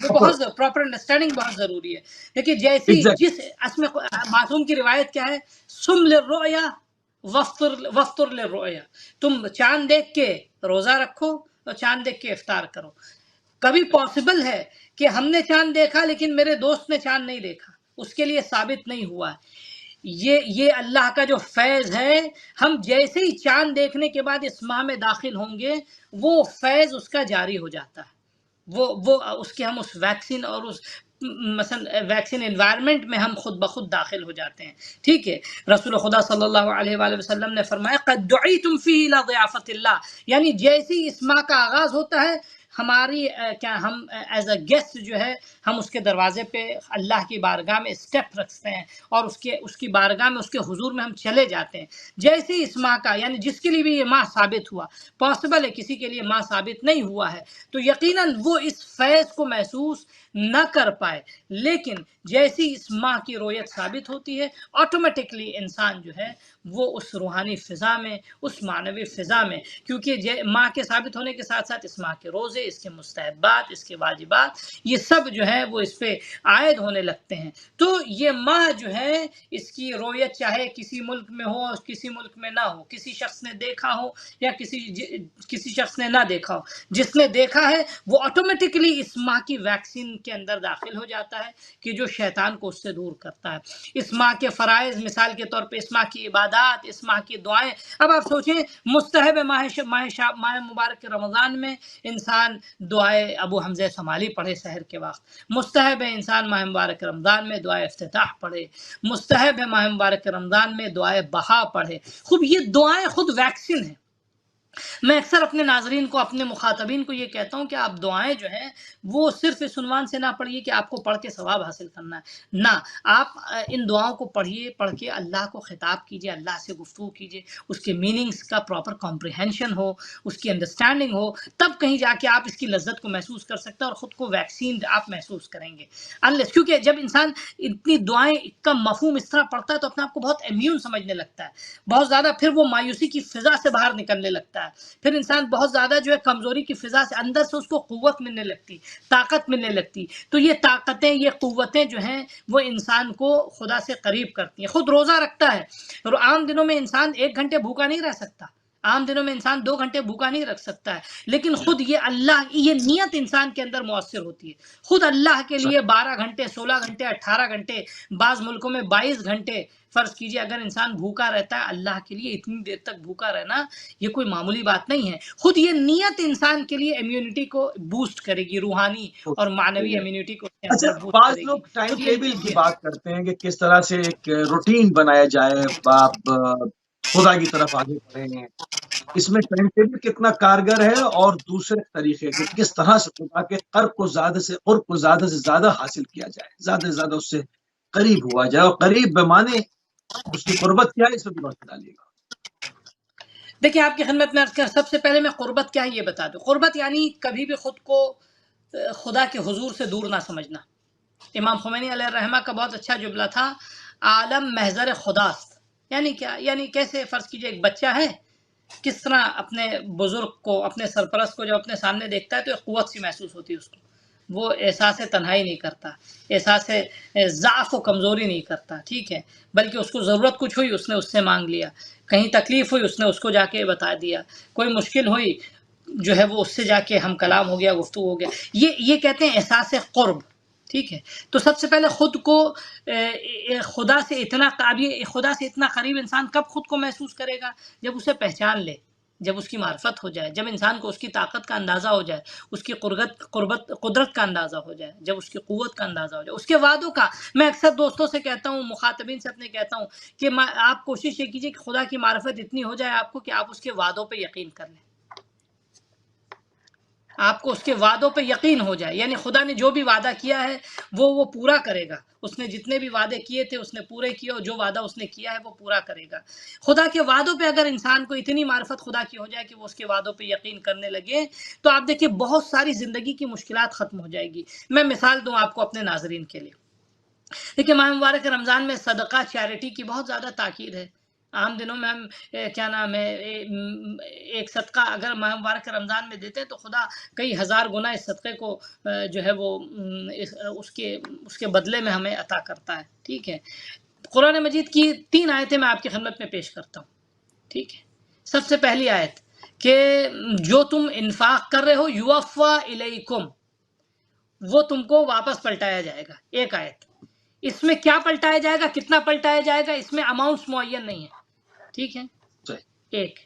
وہ بہت پراپر انڈرسٹینڈنگ بہت ضروری ہے. دیکھیے جیسی ایگزیکٹ جس میں معصوم کی روایت کیا ہے، سم للرؤیا وفطر للرؤیا، تم چاند دیکھ کے روزہ رکھو اور چاند دیکھ کے افطار کرو. کبھی پاسبل ہے کہ ہم نے چاند دیکھا لیکن میرے دوست نے چاند نہیں دیکھا، اس کے لیے ثابت نہیں ہوا. یہ اللہ کا جو فیض ہے، ہم جیسے ہی چاند دیکھنے کے بعد اس ماہ میں داخل ہوں گے وہ فیض اس کا جاری ہو جاتا ہے. وہ اس کے ہم اس ویکسین اور اس مثلا ویکسین انوائرمنٹ میں ہم خود بخود داخل ہو جاتے ہیں. ٹھیک ہے، رسول خدا صلی اللہ علیہ وآلہ وسلم نے فرمایا قد دعیتم فیہ الی ضیافت اللہ، یعنی جیسے ہی اس ماہ کا آغاز ہوتا ہے ہماری کیا ہم ایز اے گیسٹ جو ہے ہم اس کے دروازے پہ اللہ کی بارگاہ میں اسٹیپ رکھتے ہیں اور اس کی بارگاہ میں اس کے حضور میں ہم چلے جاتے ہیں. جیسے ہی اس ماہ کا، یعنی جس کے لیے بھی یہ ماہ ثابت ہوا، پاسبل ہے کسی کے لیے ماہ ثابت نہیں ہوا ہے تو یقیناً وہ اس فیض کو محسوس نہ کر پائے، لیکن جیسی اس ماہ کی رویت ثابت ہوتی ہے آٹومیٹکلی انسان جو ہے وہ اس روحانی فضا میں، اس معنوی فضا میں، کیونکہ ماہ کے ثابت ہونے کے ساتھ ساتھ اس ماہ کے روزے، اس کے مستحبات، اس کے واجبات، یہ سب جو ہے وہ اس پہ عائد ہونے لگتے ہیں. تو یہ ماہ جو ہے اس کی رویت چاہے کسی ملک میں ہو اور کسی ملک میں نہ ہو، کسی شخص نے دیکھا ہو یا کسی شخص نے نہ دیکھا ہو، جس نے دیکھا ہے وہ آٹومیٹکلی اس ماہ کی ویکسین کے اندر داخل ہو جاتا ہے کہ جو شیطان کو اس سے دور کرتا ہے. اس ماہ کے فرائض، مثال کے طور پہ اس ماہ کی عبادات، اس ماہ کی دعائیں. اب آپ سوچیں مستحب ماہ مبارک رمضان میں انسان دعائے ابو حمزہ شمالی پڑھے سحر کے وقت، مستحب ہے انسان ماہ مبارک رمضان میں دعائے افتتاح پڑھے، مستحب ہے ماہ مبارک رمضان میں دعائے بہا پڑھے. خوب یہ دعائیں خود ویکسین ہیں. میں اکثر اپنے ناظرین کو، اپنے مخاطبین کو یہ کہتا ہوں کہ آپ دعائیں جو ہیں وہ صرف اس عنوان سے نہ پڑھیے کہ آپ کو پڑھ کے ثواب حاصل کرنا ہے، نہ، آپ ان دعاؤں کو پڑھیے، پڑھ کے اللہ کو خطاب کیجیے، اللہ سے گفتگو کیجیے، اس کے میننگز کا پراپر کمپریہنشن ہو، اس کی انڈرسٹینڈنگ ہو، تب کہیں جا کے آپ اس کی لذت کو محسوس کر سکتے ہیں اور خود کو ویکسین آپ محسوس کریں گے. انلیس، کیونکہ جب انسان اتنی دعائیں کا مفہوم اس طرح پڑھتا ہے تو اپنے آپ کو بہت امیون سمجھنے لگتا ہے، بہت زیادہ پھر وہ مایوسی کی فضا سے باہر نکلنے لگتا ہے، پھر انسان بہت زیادہ جو ہے کمزوری کی فضا سے اندر سے اس کو قوت ملنے لگتی، طاقت ملنے لگتی. تو یہ طاقتیں، یہ قوتیں جو ہیں وہ انسان کو خدا سے قریب کرتی ہیں. خود روزہ رکھتا ہے، اور عام دنوں میں انسان 1 گھنٹے بھوکا نہیں رہ سکتا، عام دنوں میں انسان 2 گھنٹے بھوکا نہیں رکھ سکتا ہے، لیکن خود یہ نیت انسان کے اندر مؤثر ہوتی ہے. خود اللہ کے لیے 12 گھنٹے، 16 گھنٹے، 18 گھنٹے، بعض ملکوں میں 22 گھنٹے فرض کیجئے اگر انسان بھوکا رہتا ہے، اللہ کے لیے اتنی دیر تک بھوکا رہنا یہ کوئی معمولی بات نہیں ہے. خود یہ نیت انسان کے لیے امیونٹی کو بوسٹ کرے گی، روحانی اور معنوی امیونٹی کو اس کے اچھا، اندر بوسٹ بعض کرے گی. لوگ ٹائم خود یہ ٹیبل کی بات کرتے ہیں کہ کس طرح سے ایک روٹین بنایا جائے، آپ خدا کی طرف آگے بڑھیں ہیں. اس میں ٹائم ٹیبل کتنا کارگر ہے، اور دوسرے طریقے کہ کس طرح سے خدا کے قرب کو زیادہ سے زیادہ حاصل کیا جائے، زیادہ سے زیادہ اس سے قریب ہوا جائے. اور قریب بمانے اس کی قربت کیا ہے، اس میں بھی روشنی ڈالیے گا. دیکھیں آپ کی خدمت میں عرض کر، سب سے پہلے میں قربت کیا ہے یہ بتا دوں. قربت یعنی کبھی بھی خود کو خدا کے حضور سے دور نہ سمجھنا. امام خمینی علیہ الرحمہ کا بہت اچھا جملہ تھا، عالم محضر خداست. یعنی کیا؟ یعنی کیسے فرض کیجئے ایک بچہ ہے، کس طرح اپنے بزرگ کو، اپنے سرپرست کو جب اپنے سامنے دیکھتا ہے تو ایک قوت سی محسوس ہوتی ہے اس کو. وہ احساس تنہائی نہیں کرتا، احساس ضعف و کمزوری نہیں کرتا، ٹھیک ہے، بلکہ اس کو ضرورت کچھ ہوئی اس نے اس سے مانگ لیا، کہیں تکلیف ہوئی اس نے اس کو جا کے بتا دیا، کوئی مشکل ہوئی جو ہے وہ اس سے جا کے ہم کلام ہو گیا، گفتگو ہو گیا. یہ کہتے ہیں احساس قرب. ٹھیک ہے، تو سب سے پہلے خود کو خدا سے اتنا قریب انسان کب خود کو محسوس کرے گا؟ جب اسے پہچان لے، جب اس کی معرفت ہو جائے، جب انسان کو اس کی طاقت کا اندازہ ہو جائے، اس کی قدرت کا اندازہ ہو جائے، جب اس کی قوت کا اندازہ ہو جائے، اس کے وعدوں کا. میں اکثر دوستوں سے کہتا ہوں، مخاطبین سے اپنے کہتا ہوں کہ آپ کوشش یہ کیجئے کہ خدا کی معرفت اتنی ہو جائے آپ کو کہ آپ اس کے وعدوں پہ یقین کر لیں. آپ کو اس کے وعدوں پہ یقین ہو جائے، یعنی خدا نے جو بھی وعدہ کیا ہے وہ پورا کرے گا. اس نے جتنے بھی وعدے کیے تھے اس نے پورے کیے، اور جو وعدہ اس نے کیا ہے وہ پورا کرے گا. خدا کے وعدوں پہ اگر انسان کو اتنی معرفت خدا کی ہو جائے کہ وہ اس کے وعدوں پہ یقین کرنے لگے، تو آپ دیکھیں بہت ساری زندگی کی مشکلات ختم ہو جائے گی. میں مثال دوں آپ کو اپنے ناظرین کے لیے. دیکھیں ماہ مبارک رمضان میں صدقہ، چیریٹی کی بہت زیادہ تاکید ہے. عام دنوں میں ہم کیا نام ہے ایک صدقہ اگر ماہ مبارک رمضان میں دیتے ہیں تو خدا کئی ہزار گنا اس صدقے کو جو ہے وہ اس کے بدلے میں ہمیں عطا کرتا ہے. ٹھیک ہے، قرآن مجید کی 3 آیتیں میں آپ کی خدمت میں پیش کرتا ہوں. ٹھیک ہے، سب سے پہلی آیت کہ جو تم انفاق کر رہے ہو یوفا الیکم، وہ تم کو واپس پلٹایا جائے گا. ایک آیت، اس میں کیا پلٹایا جائے گا، کتنا پلٹایا جائے گا، اس میں اماؤنٹس معین نہیں ہے. ٹھیک ہے، ایک.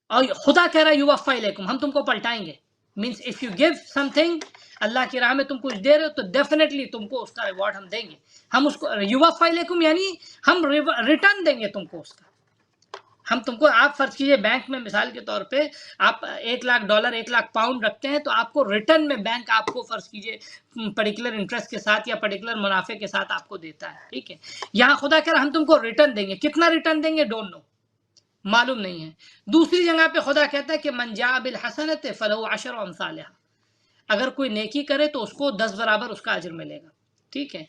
اور خدا کہہ رہا ہے یوفا الیکم، ہم تم کو پلٹائیں گے. Means if you give something, اللہ کی راہ میں تم کچھ دے رہے ہو تو ڈیفینیٹلی تم کو اس کا ریوارڈ ہم دیں گے. ہم اس کو یوفا الیکم یعنی ہم ریٹرن دیں گے تم کو اس کا. ہم تم کو، آپ فرض کیجئے بینک میں مثال کے طور پہ آپ $1,00,000 $1,00,000 رکھتے ہیں، تو آپ کو ریٹرن میں بینک آپ کو فرض کیجئے پرٹیکولر انٹرسٹ کے ساتھ یا پرٹیکولر منافع کے ساتھ آپ کو دیتا ہے. ٹھیک ہے، یہاں خدا کہہ رہا ہم تم کو ریٹرن دیں گے. کتنا ریٹرن دیں گے ڈونٹ نو، معلوم نہیں ہے. دوسری جگہ پہ خدا کہتا ہے کہ من جاء بالحسنۃ فلہ عشر امثالھا، اگر کوئی نیکی کرے تو اس کو 10 برابر اس کا اجر ملے گا. ٹھیک ہے،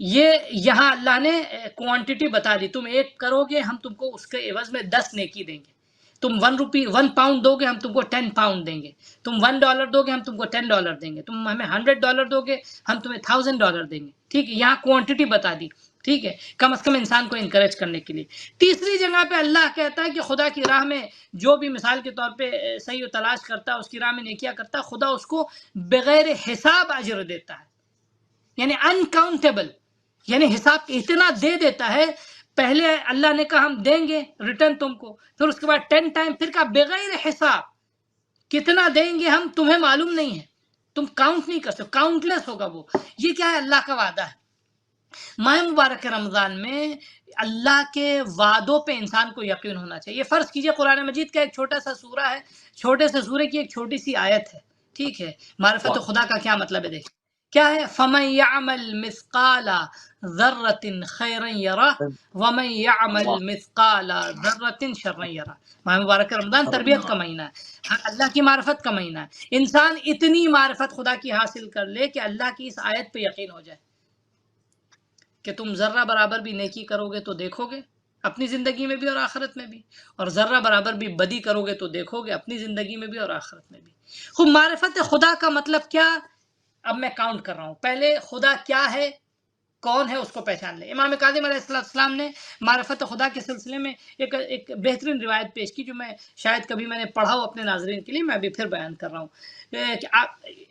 یہ یہاں اللہ نے کوانٹٹی بتا دی، تم 1 کرو گے ہم تم کو اس کے عوض میں 10 نیکی دیں گے. تم 1 پاؤنڈ دو گے ہم تم کو 10 پاؤنڈ دیں گے. تم $1 دو گے ہم تم کو $10 دیں گے. تم ہمیں $100 دو گے ہم تمہیں $1,000 دیں گے. ٹھیک ہے، یہاں کوانٹٹی بتا دی. ٹھیک ہے، کم از کم انسان کو انکریج کرنے کے لیے. تیسری جگہ پہ اللہ کہتا ہے کہ خدا کی راہ میں جو بھی مثال کے طور پہ صحیح و تلاش کرتا ہے، اس کی راہ میں نیکیاں کرتا ہے، خدا اس کو بغیر حساب اجر دیتا ہے. یعنی انکاؤنٹیبل، یعنی حساب اتنا دے دیتا ہے. پہلے اللہ نے کہا ہم دیں گے ریٹرن تم کو، پھر اس کے بعد 10 ٹائم پھر کہا بغیر حساب کتنا دیں گے ہم تمہیں معلوم نہیں ہے، تم کاؤنٹ نہیں کر سکتے، کاؤنٹ لیس ہوگا وہ. یہ کیا ہے؟ اللہ کا وعدہ ہے. ماہ مبارک رمضان میں اللہ کے وعدوں پہ انسان کو یقین ہونا چاہیے. فرض کیجئے قرآن مجید کا ایک چھوٹا سا سورہ ہے، چھوٹے سے سورے کی ایک چھوٹی سی آیت ہے. ٹھیک ہے، معرفت خدا کا کیا مطلب ہے دیکھیں کیا ہے. فَمَن يَعْمَلْ مِثْقَالَ ذَرَّةٍ خَيْرًا يَرَهُ وَمَن يَعْمَلْ مِثْقَالَ ذَرَّةٍ شَرًّا يَرَهُ. ماہ مبارک رمضان تربیت کا مہینہ ہے، اللہ کی معرفت کا مہینہ ہے. انسان اتنی معرفت خدا کی حاصل کر لے کہ اللہ کی اس آیت پہ یقین ہو جائے کہ تم ذرہ برابر بھی نیکی کرو گے تو دیکھو گے اپنی زندگی میں بھی اور آخرت میں بھی، اور ذرہ برابر بھی بدی کرو گے تو دیکھو گے اپنی زندگی میں بھی اور آخرت میں بھی. خوب معرفت خدا کا مطلب کیا؟ اب میں کاؤنٹ کر رہا ہوں. پہلے خدا کیا ہے، کون ہے اس کو پہچان لے۔ امام کاظم علیہ السلام نے معرفت خدا کے سلسلے میں ایک بہترین روایت پیش کی، جو میں شاید کبھی میں نے پڑھا ہو اپنے ناظرین کے لیے، میں ابھی پھر بیان کر رہا ہوں کہ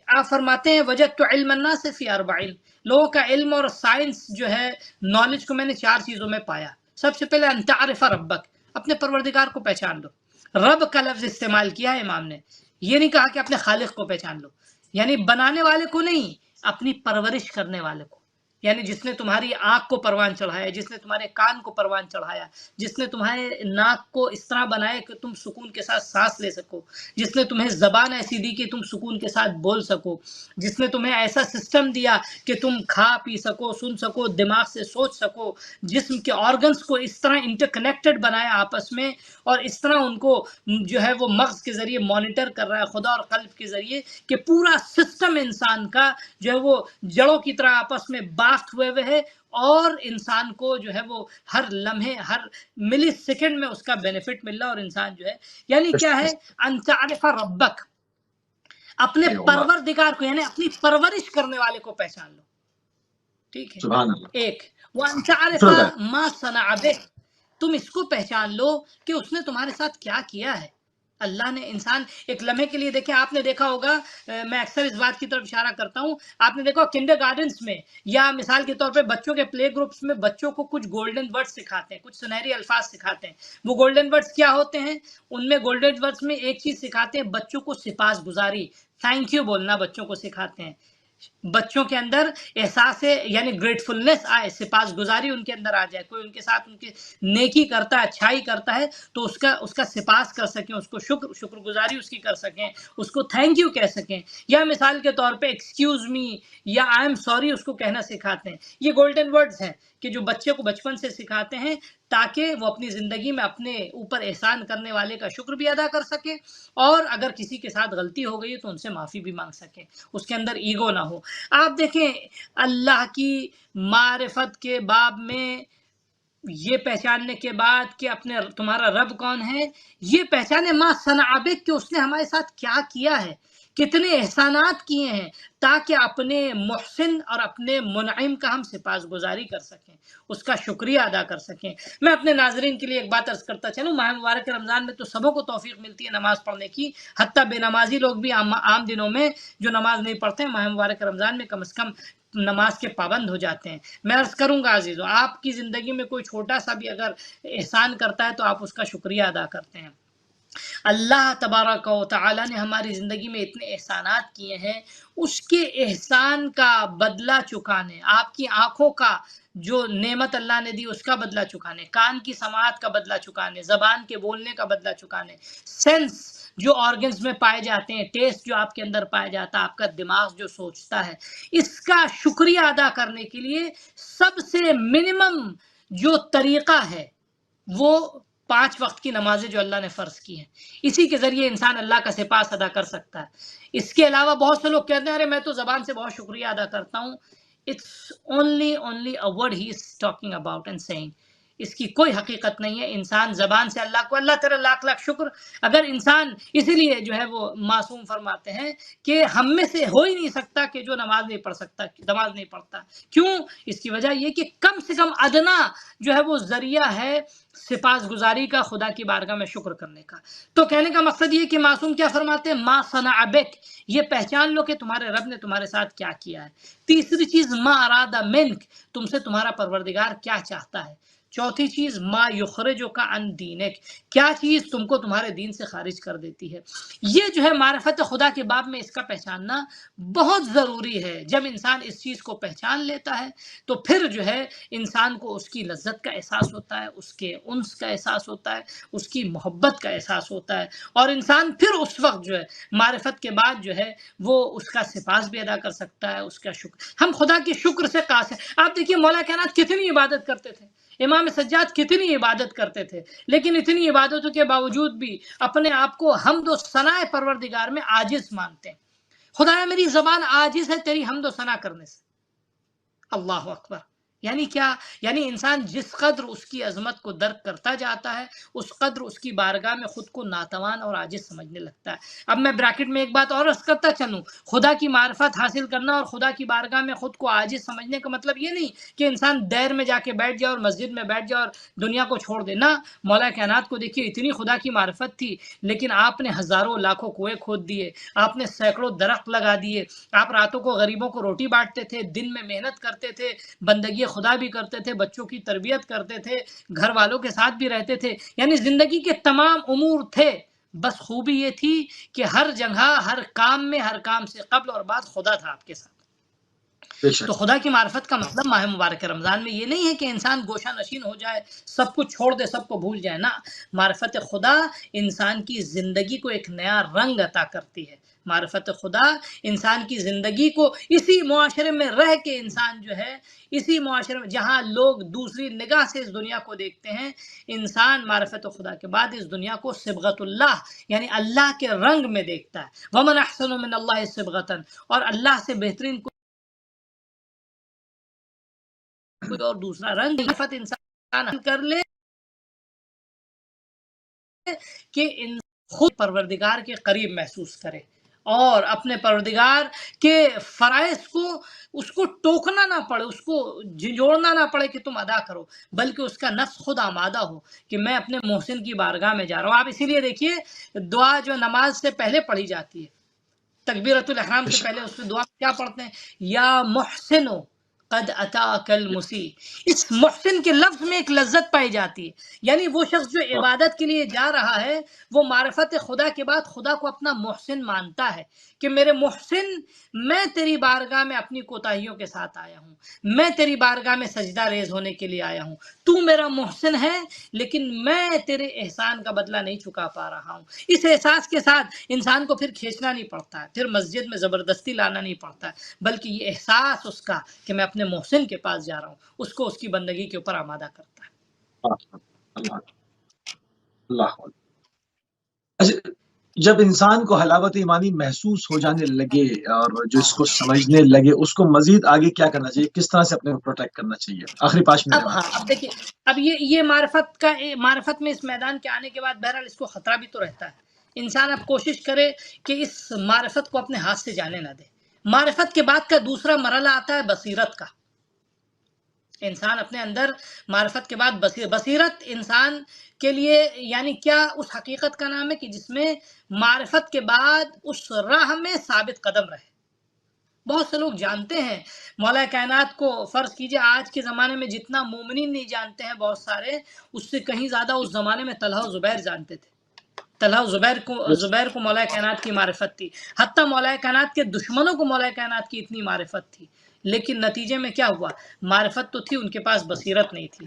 آپ فرماتے ہیں وجدت علم الناس فی 40، لوگوں کا علم اور سائنس جو ہے، نالج کو میں نے 4 چیزوں میں پایا۔ سب سے پہلے ان تعرف ربک، اپنے پروردگار کو پہچان لو۔ رب کا لفظ استعمال کیا ہے امام نے، یہ نہیں کہا کہ اپنے خالق کو پہچان لو، یعنی بنانے والے کو نہیں، اپنی پرورش کرنے والے کو، یعنی جس نے تمہاری آنکھ کو پروان چڑھایا، جس نے تمہارے کان کو پروان چڑھایا، جس نے تمہارے ناک کو اس طرح بنایا کہ تم سکون کے ساتھ سانس لے سکو، جس نے تمہیں زبان ایسی دی کہ تم سکون کے ساتھ بول سکو، جس نے تمہیں ایسا سسٹم دیا کہ تم کھا پی سکو، سن سکو، دماغ سے سوچ سکو، جسم کے آرگنز کو اس طرح انٹر کنیکٹڈ بنایا آپس میں، اور اس طرح ان کو جو ہے وہ مغز کے ذریعے مانیٹر کر رہا ہے، خدا اور قلب کے ذریعے، کہ پورا سسٹم انسان کا جو ہے وہ جڑوں کی طرح آپس میں بافت ہوئے ہے، اور انسان کو جو ہے وہ ہر لمحے، ہر ملی سیکنڈ میں اس کا بینیفٹ مل رہا ہے، اور انسان جو ہے یعنی کیا ہے، ان تعرف ربک، اپنے پروردگار کو، یعنی اپنی پرورش کرنے والے کو پہچان لو، ٹھیک ہے، سبحان اللہ۔ ایک وان تعرف ما صنع بہ، تم اس کو پہچان لو کہ اس نے تمہارے ساتھ کیا کیا ہے۔ اللہ نے انسان ایک لمحے کے لیے، دیکھیں آپ نے دیکھا ہوگا، میں اکثر اس بات کی طرف اشارہ کرتا ہوں، آپ نے دیکھا کنڈر گارڈنز میں، یا مثال کے طور پہ بچوں کے پلے گروپس میں بچوں کو کچھ گولڈن ورڈز سکھاتے ہیں، کچھ سنہری الفاظ سکھاتے ہیں۔ وہ گولڈن ورڈز کیا ہوتے ہیں؟ ان میں گولڈن ورڈز میں ایک چیز سکھاتے ہیں، بچوں کو سپاس گزاری، تھینک یو بولنا بچوں کو سکھاتے ہیں، بچوں کے اندر احساس یعنی گریٹفلنس آئے، سپاس گزاری ان کے اندر آ جائے، کوئی ان کے ساتھ ان کی نیکی کرتا ہے، اچھائی کرتا ہے تو اس کا سپاس کر سکیں، اس کو شکر گزاری اس کی کر سکیں، اس کو تھینک یو کہہ سکیں، یا مثال کے طور پہ ایکسکیوز می یا آئی ایم سوری اس کو کہنا سکھاتے ہیں۔ یہ گولڈن ورڈز ہیں کہ جو بچے کو بچپن سے سکھاتے ہیں تاکہ وہ اپنی زندگی میں اپنے اوپر احسان کرنے والے کا شکر بھی ادا کر سکے، اور اگر کسی کے ساتھ غلطی ہو گئی تو ان سے معافی بھی مانگ سکے، اس کے اندر ایگو نہ ہو۔ آپ دیکھیں اللہ کی معرفت کے باب میں یہ پہچاننے کے بعد کہ اپنے تمہارا رب کون ہے، یہ پہچانے ما صنع بک، کہ اس نے ہمارے ساتھ کیا کیا ہے، کتنے احسانات کیے ہیں، تاکہ اپنے محسن اور اپنے منعم کا ہم سپاس گزاری کر سکیں، اس کا شکریہ ادا کر سکیں۔ میں اپنے ناظرین کے لیے ایک بات عرض کرتا چلوں، ماہ مبارک رمضان میں تو سبوں کو توفیق ملتی ہے نماز پڑھنے کی، حتیٰ بے نمازی لوگ بھی عام دنوں میں جو نماز نہیں پڑھتے ہیں، ماہ مبارک رمضان میں کم از کم نماز کے پابند ہو جاتے ہیں۔ میں عرض کروں گا عزیزو، آپ کی زندگی میں کوئی چھوٹا سا بھی اگر احسان کرتا ہے تو آپ اس کا شکریہ ادا کرتے ہیں۔ اللہ تبارک و تعالی نے ہماری زندگی میں اتنے احسانات کیے ہیں، اس کے احسان کا بدلہ چکانے، آپ کی آنکھوں کا جو نعمت اللہ نے دی اس کا بدلہ چکانے، کان کی سماعت کا بدلہ چکانے، زبان کے بولنے کا بدلہ چکانے، سینس جو آرگنز میں پائے جاتے ہیں، ٹیسٹ جو آپ کے اندر پایا جاتا ہے، آپ کا دماغ جو سوچتا ہے، اس کا شکریہ ادا کرنے کے لیے سب سے منیمم جو طریقہ ہے وہ 5 وقت کی نمازیں جو اللہ نے فرض کی ہیں، اسی کے ذریعے انسان اللہ کا سپاس ادا کر سکتا ہے۔ اس کے علاوہ بہت سے لوگ کہتے ہیں ارے میں تو زبان سے بہت شکریہ ادا کرتا ہوں، it's only a word he is talking about and saying، اس کی کوئی حقیقت نہیں ہے۔ انسان زبان سے اللہ کو اللہ تیرا لاکھ لاکھ شکر، اگر انسان اسی لیے جو ہے وہ معصوم فرماتے ہیں کہ ہم میں سے ہو ہی نہیں سکتا کہ جو نماز نہیں پڑھ سکتا، نماز نہیں پڑھتا، کیوں؟ اس کی وجہ یہ کہ کم سے کم ادنا جو ہے وہ ذریعہ ہے سپاس گزاری کا، خدا کی بارگاہ میں شکر کرنے کا۔ تو کہنے کا مقصد یہ کہ معصوم کیا فرماتے ہیں، ما صنع بک، یہ پہچان لو کہ تمہارے رب نے تمہارے ساتھ کیا کیا ہے۔ تیسری چیز ما اراد منک، تم سے تمہارا پروردگار کیا چاہتا ہے۔ چوتھی چیز ما یخرجک عن دینک، کیا چیز تم کو تمہارے دین سے خارج کر دیتی ہے۔ یہ جو ہے معرفت خدا کے باب میں اس کا پہچاننا بہت ضروری ہے۔ جب انسان اس چیز کو پہچان لیتا ہے تو پھر جو ہے انسان کو اس کی لذت کا احساس ہوتا ہے، اس کے انس کا احساس ہوتا ہے، اس کی محبت کا احساس ہوتا ہے، اور انسان پھر اس وقت جو ہے معرفت کے بعد جو ہے وہ اس کا سپاس بھی ادا کر سکتا ہے، اس کا شکر۔ ہم خدا کے شکر سے قاصر ہیں۔ آپ دیکھیے مولا کائنات کتنی عبادت کرتے تھے، امام سجاد کتنی عبادت کرتے تھے، لیکن اتنی عبادتوں کے باوجود بھی اپنے آپ کو حمد و ثنا پروردگار میں عاجز مانتے ہیں۔ خدایا میری زبان عاجز ہے تیری حمد و ثنا کرنے سے۔ اللہ اکبر، یعنی کیا؟ یعنی انسان جس قدر اس کی عظمت کو درک کرتا جاتا ہے اس قدر اس کی بارگاہ میں خود کو ناتوان اور عاجز سمجھنے لگتا ہے۔ اب میں بریکٹ میں ایک بات اور عرض کرتا چلوں، خدا کی معرفت حاصل کرنا اور خدا کی بارگاہ میں خود کو عاجز سمجھنے کا مطلب یہ نہیں کہ انسان دیر میں جا کے بیٹھ جائے اور مسجد میں بیٹھ جائے اور دنیا کو چھوڑ دے۔ نہ، مولا کائنات کو دیکھیے، اتنی خدا کی معرفت تھی لیکن آپ نے ہزاروں لاکھوں کنویں کھود دیے، آپ نے سینکڑوں درخت لگا دیے، آپ راتوں کو غریبوں کو روٹی بانٹتے تھے، دن میں محنت کرتے تھے، بندگی خدا بھی کرتے تھے، بچوں کی تربیت کرتے تھے، گھر والوں کے ساتھ بھی رہتے تھے، یعنی زندگی کے تمام امور تھے۔ بس خوبی یہ تھی کہ ہر جگہ، ہر کام میں، ہر کام سے قبل اور بعد خدا تھا آپ کے ساتھ۔ بے شک تو خدا کی معرفت کا مطلب ماہ مبارک رمضان میں یہ نہیں ہے کہ انسان گوشہ نشین ہو جائے، سب کچھ چھوڑ دے، سب کو بھول جائے۔ نہ، معرفت خدا انسان کی زندگی کو ایک نیا رنگ عطا کرتی ہے۔ معرفت خدا انسان کی زندگی کو، اسی معاشرے میں رہ کے انسان جو ہے، اسی معاشرے میں جہاں لوگ دوسری نگاہ سے اس دنیا کو دیکھتے ہیں، انسان معرفت خدا کے بعد اس دنیا کو صبغت اللہ یعنی اللہ کے رنگ میں دیکھتا ہے۔ ومن احسن من اللہ صبغۃ، اور اللہ سے بہترین کوئی اور دوسرا رنگ معرفت انسان حاصل کر لے کہ خود پروردگار کے قریب محسوس کرے اور اپنے پروردگار کے فرائض کو، اس کو ٹوکنا نہ پڑے، اس کو جھنجھوڑنا نہ پڑے کہ تم ادا کرو، بلکہ اس کا نفس خود آمادہ ہو کہ میں اپنے محسن کی بارگاہ میں جا رہا ہوں۔ آپ اسی لیے دیکھیے، دعا جو نماز سے پہلے پڑھی جاتی ہے، تکبیرۃ الاحرام بے سے شک پہلے اس میں دعا کیا پڑھتے ہیں؟ یا محسنو قد اتاک المسی۔ اس محسن کے لفظ میں ایک لذت پائی جاتی ہے، یعنی وہ شخص جو عبادت کے لیے جا رہا ہے وہ معرفت خدا کے بعد خدا کو اپنا محسن مانتا ہے کہ میرے محسن، میں تیری بارگاہ میں اپنی کوتاہیوں کے ساتھ آیا ہوں، میں تیری بارگاہ میں سجدہ ریز ہونے کے لیے آیا ہوں، تو میرا محسن ہے لیکن میں تیرے احسان کا بدلہ نہیں چکا پا رہا ہوں۔ اس احساس کے ساتھ انسان کو پھر کھینچنا نہیں پڑتا ہے، پھر مسجد میں زبردستی لانا نہیں پڑتا ہے، بلکہ یہ احساس اس کا کہ میں اپنے محسن کے پاس جا رہا ہوں، اس کو اس کی بندگی کے اوپر آمادہ کرتا ہے۔ اللہ اللہ۔ اچھا، جب انسان کو حلاوت ایمانی محسوس ہو جانے لگے اور جو اس کو سمجھنے لگے، اس کو مزید آگے کیا کرنا چاہیے؟ کس طرح سے اپنے کو پروٹیکٹ کرنا چاہیے؟ آخری 5 منٹ اب ہے ہاں، ہمارے پاس۔ اب دیکھیے، اب یہ معرفت میں اس میدان کے آنے کے بعد بہرحال اس کو خطرہ بھی تو رہتا ہے۔ انسان اب کوشش کرے کہ اس معرفت کو اپنے ہاتھ سے جانے نہ دے۔ معرفت کے بعد کا دوسرا مرحلہ آتا ہے بصیرت کا۔ انسان اپنے اندر معرفت کے بعد بصیرت انسان کے لیے یعنی کیا؟ اس حقیقت کا نام ہے کہ جس میں معرفت کے بعد اس راہ میں ثابت قدم رہے۔ بہت سے لوگ جانتے ہیں مولا کائنات کو، فرض کیجئے آج کے زمانے میں جتنا مومنین نہیں جانتے ہیں بہت سارے، اس سے کہیں زیادہ اس زمانے میں طلحہ و زبیر جانتے تھے۔ طلحہ و زبیر کو مولا کائنات کی معرفت تھی، حتیٰ مولا کائنات کے دشمنوں کو مولا کائنات کی اتنی معرفت تھی، لیکن نتیجے میں کیا ہوا؟ معرفت تو تھی، ان کے پاس بصیرت نہیں تھی،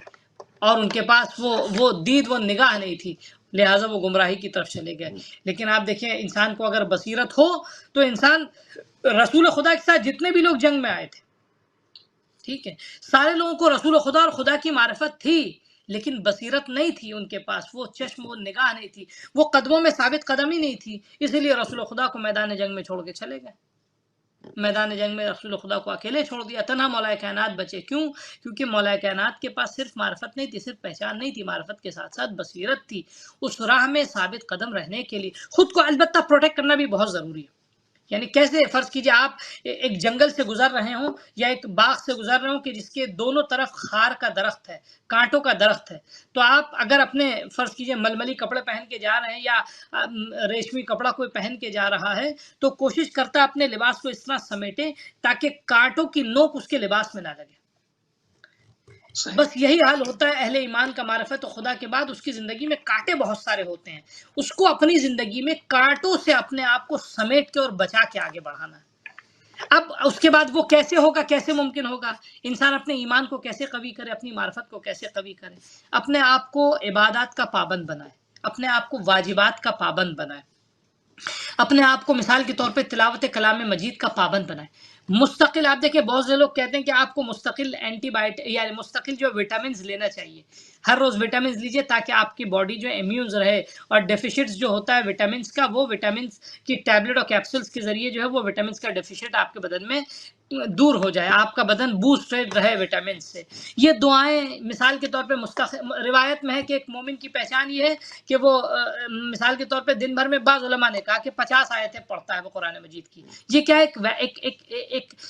اور ان کے پاس وہ دید، وہ نگاہ نہیں تھی، لہٰذا وہ گمراہی کی طرف چلے گئے۔ لیکن آپ دیکھیں، انسان کو اگر بصیرت ہو تو انسان، رسول خدا کے ساتھ جتنے بھی لوگ جنگ میں آئے تھے، ٹھیک ہے، سارے لوگوں کو رسول خدا اور خدا کی معرفت تھی، لیکن بصیرت نہیں تھی ان کے پاس، وہ چشم، وہ نگاہ نہیں تھی، وہ قدموں میں ثابت قدمی نہیں تھی، اسی لیے رسول خدا کو میدان جنگ میں چھوڑ کے چلے گئے۔ میدان جنگ میں رسول خدا کو اکیلے چھوڑ دیا، تنہا مولا کائنات بچے۔ کیوں؟ کیونکہ مولا کائنات کے پاس صرف معرفت نہیں تھی، صرف پہچان نہیں تھی، معرفت کے ساتھ ساتھ بصیرت تھی۔ اس راہ میں ثابت قدم رہنے کے لیے خود کو البتہ پروٹیکٹ کرنا بھی بہت ضروری ہے۔ یعنی کیسے؟ فرض کیجئے آپ ایک جنگل سے گزر رہے ہوں یا ایک باغ سے گزر رہے ہوں کہ جس کے دونوں طرف خار کا درخت ہے، کانٹوں کا درخت ہے، تو آپ اگر اپنے فرض کیجئے ململی کپڑے پہن کے جا رہے ہیں یا ریشمی کپڑا کوئی پہن کے جا رہا ہے تو کوشش کرتا ہے اپنے لباس کو اس طرح سمیٹے تاکہ کانٹوں کی نوک اس کے لباس میں نہ لگے۔ صحیح۔ بس یہی حال ہوتا ہے اہل ایمان کا معرفت و خدا کے بعد، اس کی زندگی میں کانٹے بہت سارے ہوتے ہیں، اس کو اپنی زندگی میں کانٹوں سے اپنے آپ کو سمیٹ کے اور بچا کے آگے بڑھانا ہے۔ اب اس کے بعد وہ کیسے ہوگا، کیسے ممکن ہوگا؟ انسان اپنے ایمان کو کیسے قوی کرے، اپنی معرفت کو کیسے قوی کرے؟ اپنے آپ کو عبادات کا پابند بنائے، اپنے آپ کو واجبات کا پابند بنائے، اپنے آپ کو مثال کے طور پہ تلاوت کلام مجید کا پابند بنائے۔ مستقل آپ دیکھیں بہت سے لوگ کہتے ہیں کہ آپ کو مستقل اینٹی بائیوٹک یا مستقل جو وٹامنز لینا چاہیے، ہر روز وٹامنز لیجیے تاکہ آپ کی باڈی جو امیونز رہے، اور ڈیفیشٹس جو ہوتا ہے وٹامنز کا، وہ وٹامنز کی ٹیبلٹ اور کیپسولز کے ذریعے جو ہے وہ وٹامنز کا ڈیفیشٹ آپ کے بدن میں دور ہو جائے، آپ کا بدن بوسٹڈ رہے وٹامنز سے۔ یہ دعائیں مثال کے طور پہ روایت میں ہے کہ ایک مومن کی پہچان یہ ہے کہ وہ مثال کے طور پہ دن بھر میں بعض علماء نے کہا کہ 50 آیتیں پڑھتا ہے وہ قرآن مجید کی۔ یہ کیا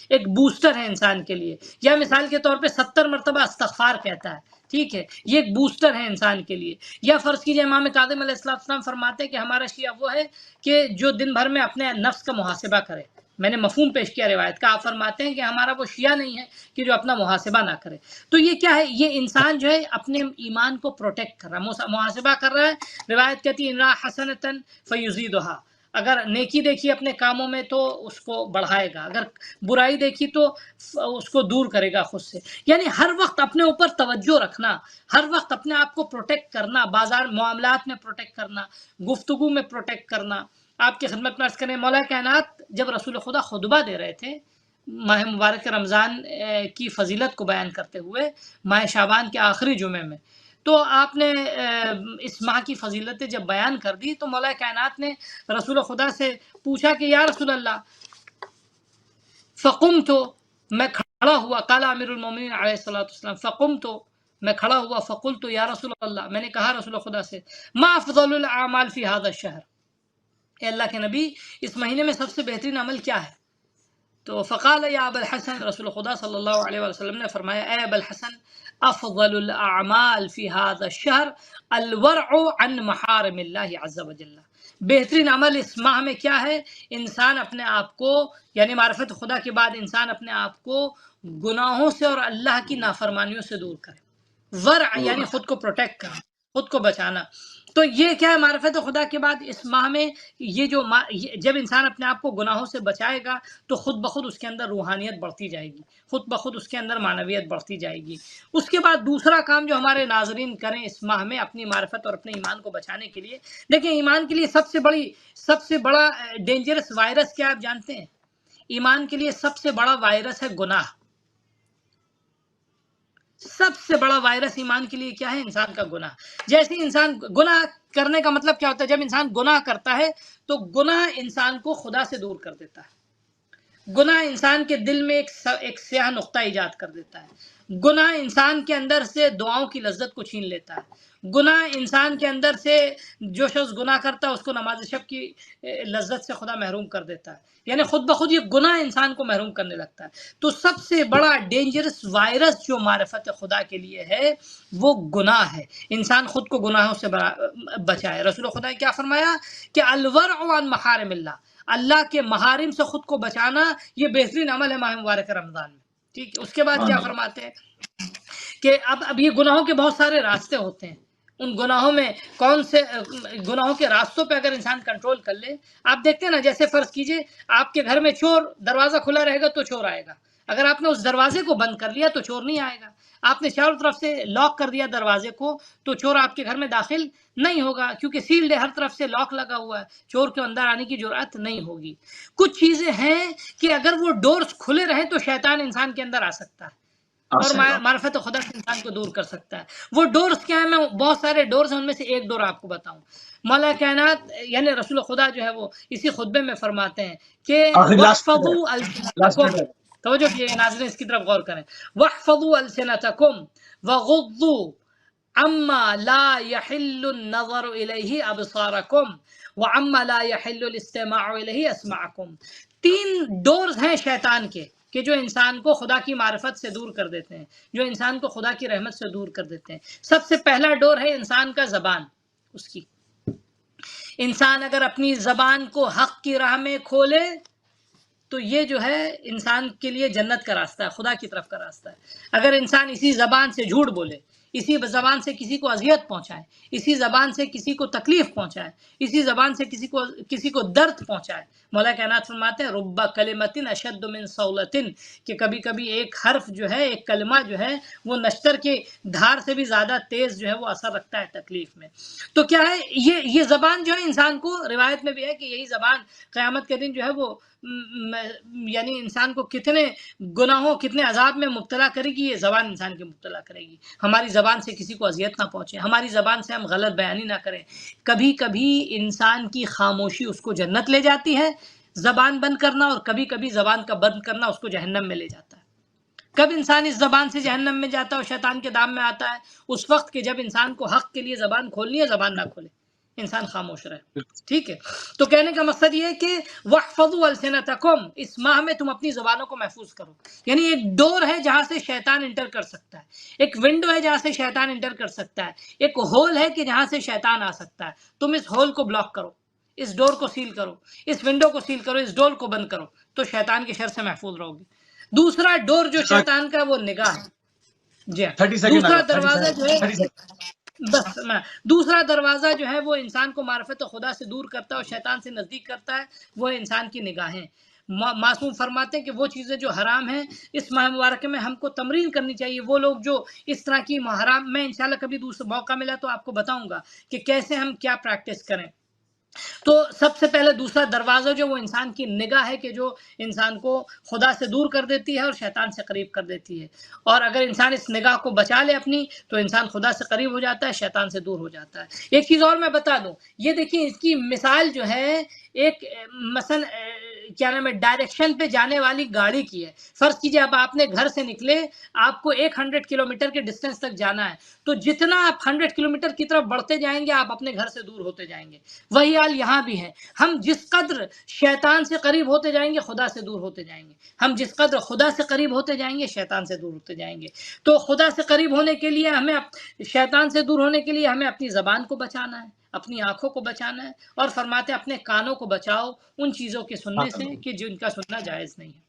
ایک بوسٹر ہے انسان کے لیے۔ یا مثال کے طور پہ 70 مرتبہ استغفار کہتا ہے، ٹھیک ہے، یہ ایک بوسٹر ہے انسان کے لیے۔ یا فرض کیجئے امام کاظم علیہ السلام فرماتے ہیں کہ ہمارا شیعہ وہ ہے کہ جو دن بھر میں اپنے نفس کا محاسبہ کرے۔ میں نے مفہوم پیش کیا روایت کا، آپ فرماتے ہیں کہ ہمارا وہ شیعہ نہیں ہے کہ جو اپنا محاسبہ نہ کرے۔ تو یہ کیا ہے؟ یہ انسان جو ہے اپنے ایمان کو پروٹیکٹ کر رہا ہے، محاسبہ کر رہا ہے۔ روایت کہتی ہے ان رأى حسنة فیزیدھا، اگر نیکی دیکھی اپنے کاموں میں تو اس کو بڑھائے گا، اگر برائی دیکھی تو اس کو دور کرے گا خود سے۔ یعنی ہر وقت اپنے اوپر توجہ رکھنا، ہر وقت اپنے آپ کو پروٹیکٹ کرنا، بازار معاملات میں پروٹیکٹ کرنا، گفتگو میں پروٹیکٹ کرنا۔ آپ کی خدمت میں عرض کریں، مولا کائنات جب رسول خدا خطبہ دے رہے تھے ماہ مبارک رمضان کی فضیلت کو بیان کرتے ہوئے ماہ شعبان کے آخری جمعے میں، تو آپ نے اس ماہ کی فضیلتیں جب بیان کر دی تو مولا کائنات نے رسول خدا سے پوچھا کہ یا رسول اللہ، فقمت، میں کھڑا ہوا، قال امیر المومنین علیہ الصلوۃ والسلام، فقمت، میں کھڑا ہوا، فقلت یا رسول اللہ، میں نے کہا رسول خدا سے، ما افضل الاعمال فی هذا الشہر، اے اللہ کے نبی اس مہینے میں سب سے بہترین عمل کیا ہے؟ تو فقال یا ابا الحسن، رسول خدا صلی اللہ علیہ وسلم نے فرمایا، اے ابا الحسن، افضل الاعمال فی هذا الشہر الورع عن محارم اللہ عز وجل، بہترین عمل اس ماہ میں کیا ہے؟ انسان اپنے آپ کو، یعنی معرفت خدا کے بعد انسان اپنے آپ کو گناہوں سے اور اللہ کی نافرمانیوں سے دور کرے۔ ورع یعنی خود کو پروٹیکٹ کرنا، خود کو بچانا۔ تو یہ کیا ہے؟ معرفت خدا کے بعد اس ماہ میں یہ جو جب انسان اپنے آپ کو گناہوں سے بچائے گا تو خود بخود اس کے اندر روحانیت بڑھتی جائے گی، خود بخود اس کے اندر معنویت بڑھتی جائے گی۔ اس کے بعد دوسرا کام جو ہمارے ناظرین کریں اس ماہ میں اپنی معرفت اور اپنے ایمان کو بچانے کے لیے، دیکھیں ایمان کے لیے سب سے بڑا ڈینجرس وائرس کیا آپ جانتے ہیں؟ ایمان کے لیے سب سے بڑا وائرس ہے گناہ۔ سب سے بڑا وائرس ایمان کے لیے کیا ہے؟ انسان کا گناہ۔ جیسے انسان گناہ کرنے کا مطلب کیا ہوتا ہے؟ جب انسان گناہ کرتا ہے تو گناہ انسان کو خدا سے دور کر دیتا ہے۔ گناہ انسان کے دل میں ایک سیاہ نقطہ ایجاد کر دیتا ہے۔ گناہ انسان کے اندر سے دعاؤں کی لذت کو چھین لیتا ہے۔ گناہ انسان کے اندر سے، جو شخص گناہ کرتا ہے اس کو نماز شب کی لذت سے خدا محروم کر دیتا ہے، یعنی خود بخود یہ گناہ انسان کو محروم کرنے لگتا ہے۔ تو سب سے بڑا ڈینجرس وائرس جو معرفت خدا کے لیے ہے وہ گناہ ہے۔ انسان خود کو گناہوں سے بچائے۔ رسول خدا نے کیا فرمایا کہ الورع عن محارم اللہ، اللہ کے محارم سے خود کو بچانا یہ بہترین عمل ہے ماہ مبارک رمضان میں، ٹھیک ہے۔ اس کے بعد کیا فرماتے ہیں کہ اب یہ گناہوں کے بہت سارے راستے ہوتے ہیں، ان گناہوں میں کون سے گناہوں کے راستوں پہ اگر انسان کنٹرول کر لے، آپ دیکھتے ہیں نا، جیسے فرض کیجئے آپ کے گھر میں چور، دروازہ کھلا رہے گا تو چور آئے گا، اگر آپ نے اس دروازے کو بند کر لیا تو چور نہیں آئے گا۔ آپ نے چاروں طرف سے لاک کر دیا دروازے کو تو چور آپ کے گھر میں داخل نہیں ہوگا، کیونکہ سیلڈ ہے، ہر طرف سے لاک لگا ہوا ہے، چور کے اندر آنے کی جرأت نہیں ہوگی۔ کچھ چیزیں ہیں کہ اگر وہ ڈورز کھلے رہیں تو شیطان انسان کے اندر آ سکتا ہے اور معرفت خدا سے انسان کو دور کر سکتا ہے۔ وہ ڈورز کیا ہیں؟ میں بہت سارے ڈورز ہیں، ان میں سے ایک ڈور آپ کو بتاؤں۔ مولا کائنات یعنی رسول خدا جو ہے وہ اسی خطبے میں فرماتے ہیں کہ وَاحْفَظُوا أَلْسِنَتَكُمْ، توجہ کیجئے ناظرین، اس کی طرف غور کریں، وَاحْفَظُوا أَلْسِنَتَكُمْ وَغُضُّوا عَمَّا لَا يَحِلُّ النَّظَرُ إِلَيْهِ أَبْصَارَكُمْ وَعَمَّا لَا يَحِلُّ الْإِسْتِمَاعُ إِلَيْهِ أَسْمَاعَكُمْ۔ 3 ڈورز ہیں شیطان کے کہ جو انسان کو خدا کی معرفت سے دور کر دیتے ہیں، جو انسان کو خدا کی رحمت سے دور کر دیتے ہیں۔ سب سے پہلا ڈور ہے انسان کا زبان، اس کی۔ انسان اگر اپنی زبان کو حق کی راہ میں کھولے تو یہ جو ہے انسان کے لیے جنت کا راستہ ہے، خدا کی طرف کا راستہ ہے۔ اگر انسان اسی زبان سے جھوٹ بولے، اسی زبان سے کسی کو اذیت پہنچائے، اسی زبان سے کسی کو تکلیف پہنچائے، اسی زبان سے کسی کو درد پہنچائے۔ مولا کائنات فرماتے ہیں رب کلمۃ اشد من صولۃ، کہ کبھی کبھی ایک حرف جو ہے، ایک کلمہ جو ہے، وہ نشتر کے دھار سے بھی زیادہ تیز جو ہے وہ اثر رکھتا ہے تکلیف میں۔ تو کیا ہے یہ زبان جو ہے انسان کو، روایت میں بھی ہے کہ یہی زبان قیامت کے دن جو ہے وہ یعنی انسان کو کتنے گناہوں، کتنے عذاب میں مبتلا کرے گی، یہ زبان انسان کی مبتلا کرے گی۔ ہماری زبان سے کسی کو اذیت نہ پہنچے، ہماری زبان سے ہم غلط بیانی نہ کریں۔ کبھی کبھی انسان کی خاموشی اس کو جنت لے جاتی ہے، زبان بند کرنا، اور کبھی کبھی زبان کا بند کرنا اس کو جہنم میں لے جاتا ہے۔ کب انسان اس زبان سے جہنم میں جاتا ہے اور شیطان کے دام میں آتا ہے؟ اس وقت کہ جب انسان کو حق کے لیے زبان کھولنی ہے، زبان نہ کھولے، انسان خاموش رہے۔ ٹھیک ہے، تو کہنے کا مقصد یہ ہے کہ وَاحْفَظُوا أَلْسِنَتَكُمْ، اس ماہ میں تم اپنی زبانوں کو محفوظ کرو۔ یعنی ایک ڈور ہے جہاں سے شیطان انٹر کر سکتا ہے، ایک ونڈو ہے جہاں سے شیطان انٹر کر سکتا ہے، ایک ہول ہے کہ جہاں سے شیطان آ سکتا ہے۔ تم اس ہول کو بلاک کرو، اس ڈور کو سیل کرو، اس ونڈو کو سیل کرو، اس ڈور کو بند کرو، تو شیطان کے شر سے محفوظ رہو گے۔ دوسرا ڈور جو شیطان کا وہ نگاہ ہے۔ جی ہاں، 30 سیکنڈ دوسرا دروازہ جو ہے، 30 سیکنڈ۔ بس دوسرا دروازہ جو ہے وہ انسان کو معرفت خدا سے دور کرتا ہے اور شیطان سے نزدیک کرتا ہے، وہ انسان کی نگاہیں۔ معصوم فرماتے ہیں کہ وہ چیزیں جو حرام ہیں اس ماہ مبارکہ میں ہم کو تمرین کرنی چاہیے۔ وہ لوگ جو اس طرح کی حرام، میں انشاءاللہ کبھی دوسرا موقع ملا تو آپ کو بتاؤں گا کہ کیسے ہم کیا پریکٹس کریں۔ تو سب سے پہلے دوسرا دروازہ جو وہ انسان کی نگاہ ہے، کہ جو انسان کو خدا سے دور کر دیتی ہے اور شیطان سے قریب کر دیتی ہے۔ اور اگر انسان اس نگاہ کو بچا لے اپنی، تو انسان خدا سے قریب ہو جاتا ہے، شیطان سے دور ہو جاتا ہے۔ ایک چیز اور میں بتا دوں، یہ دیکھیں اس کی مثال جو ہے ایک مثلا کیا نام ہے، ڈائریکشن پہ جانے والی گاڑی کی ہے۔ فرض کیجئے اب آپ نے گھر سے نکلے، آپ کو 100 کلومیٹر کے ڈسٹینس تک جانا ہے، تو جتنا آپ 100 کلومیٹر کی طرف بڑھتے جائیں گے، آپ اپنے گھر سے دور ہوتے جائیں گے۔ وہی حال یہاں بھی ہے، ہم جس قدر شیطان سے قریب ہوتے جائیں گے، خدا سے دور ہوتے جائیں گے۔ ہم جس قدر خدا سے قریب ہوتے جائیں گے، شیطان سے دور ہوتے جائیں گے۔ تو خدا سے قریب ہونے کے لیے ہمیں، شیطان سے دور ہونے کے لیے ہمیں اپنی زبان کو بچانا ہے، اپنی آنکھوں کو بچانا ہے، اور فرماتے ہیں اپنے کانوں کو بچاؤ ان چیزوں کے سننے سے کہ جن کا سننا جائز نہیں ہے۔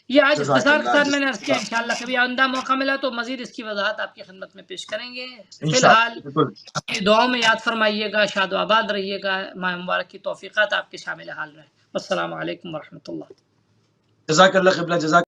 یہ آج اختصار کے ساتھ میں نے عرض کیا، انشاءاللہ کبھی آئندہ موقع ملا تو مزید اس کی وضاحت آپ کی خدمت میں پیش کریں گے۔ فی الحال اپنی دعاؤں میں یاد فرمائیے گا، شاد و آباد رہیے گا، ماہ مبارک کی توفیقات آپ کے شامل حال رہیں۔ السلام علیکم ورحمۃ اللہ۔ جزاک اللہ قبلہ، جزاک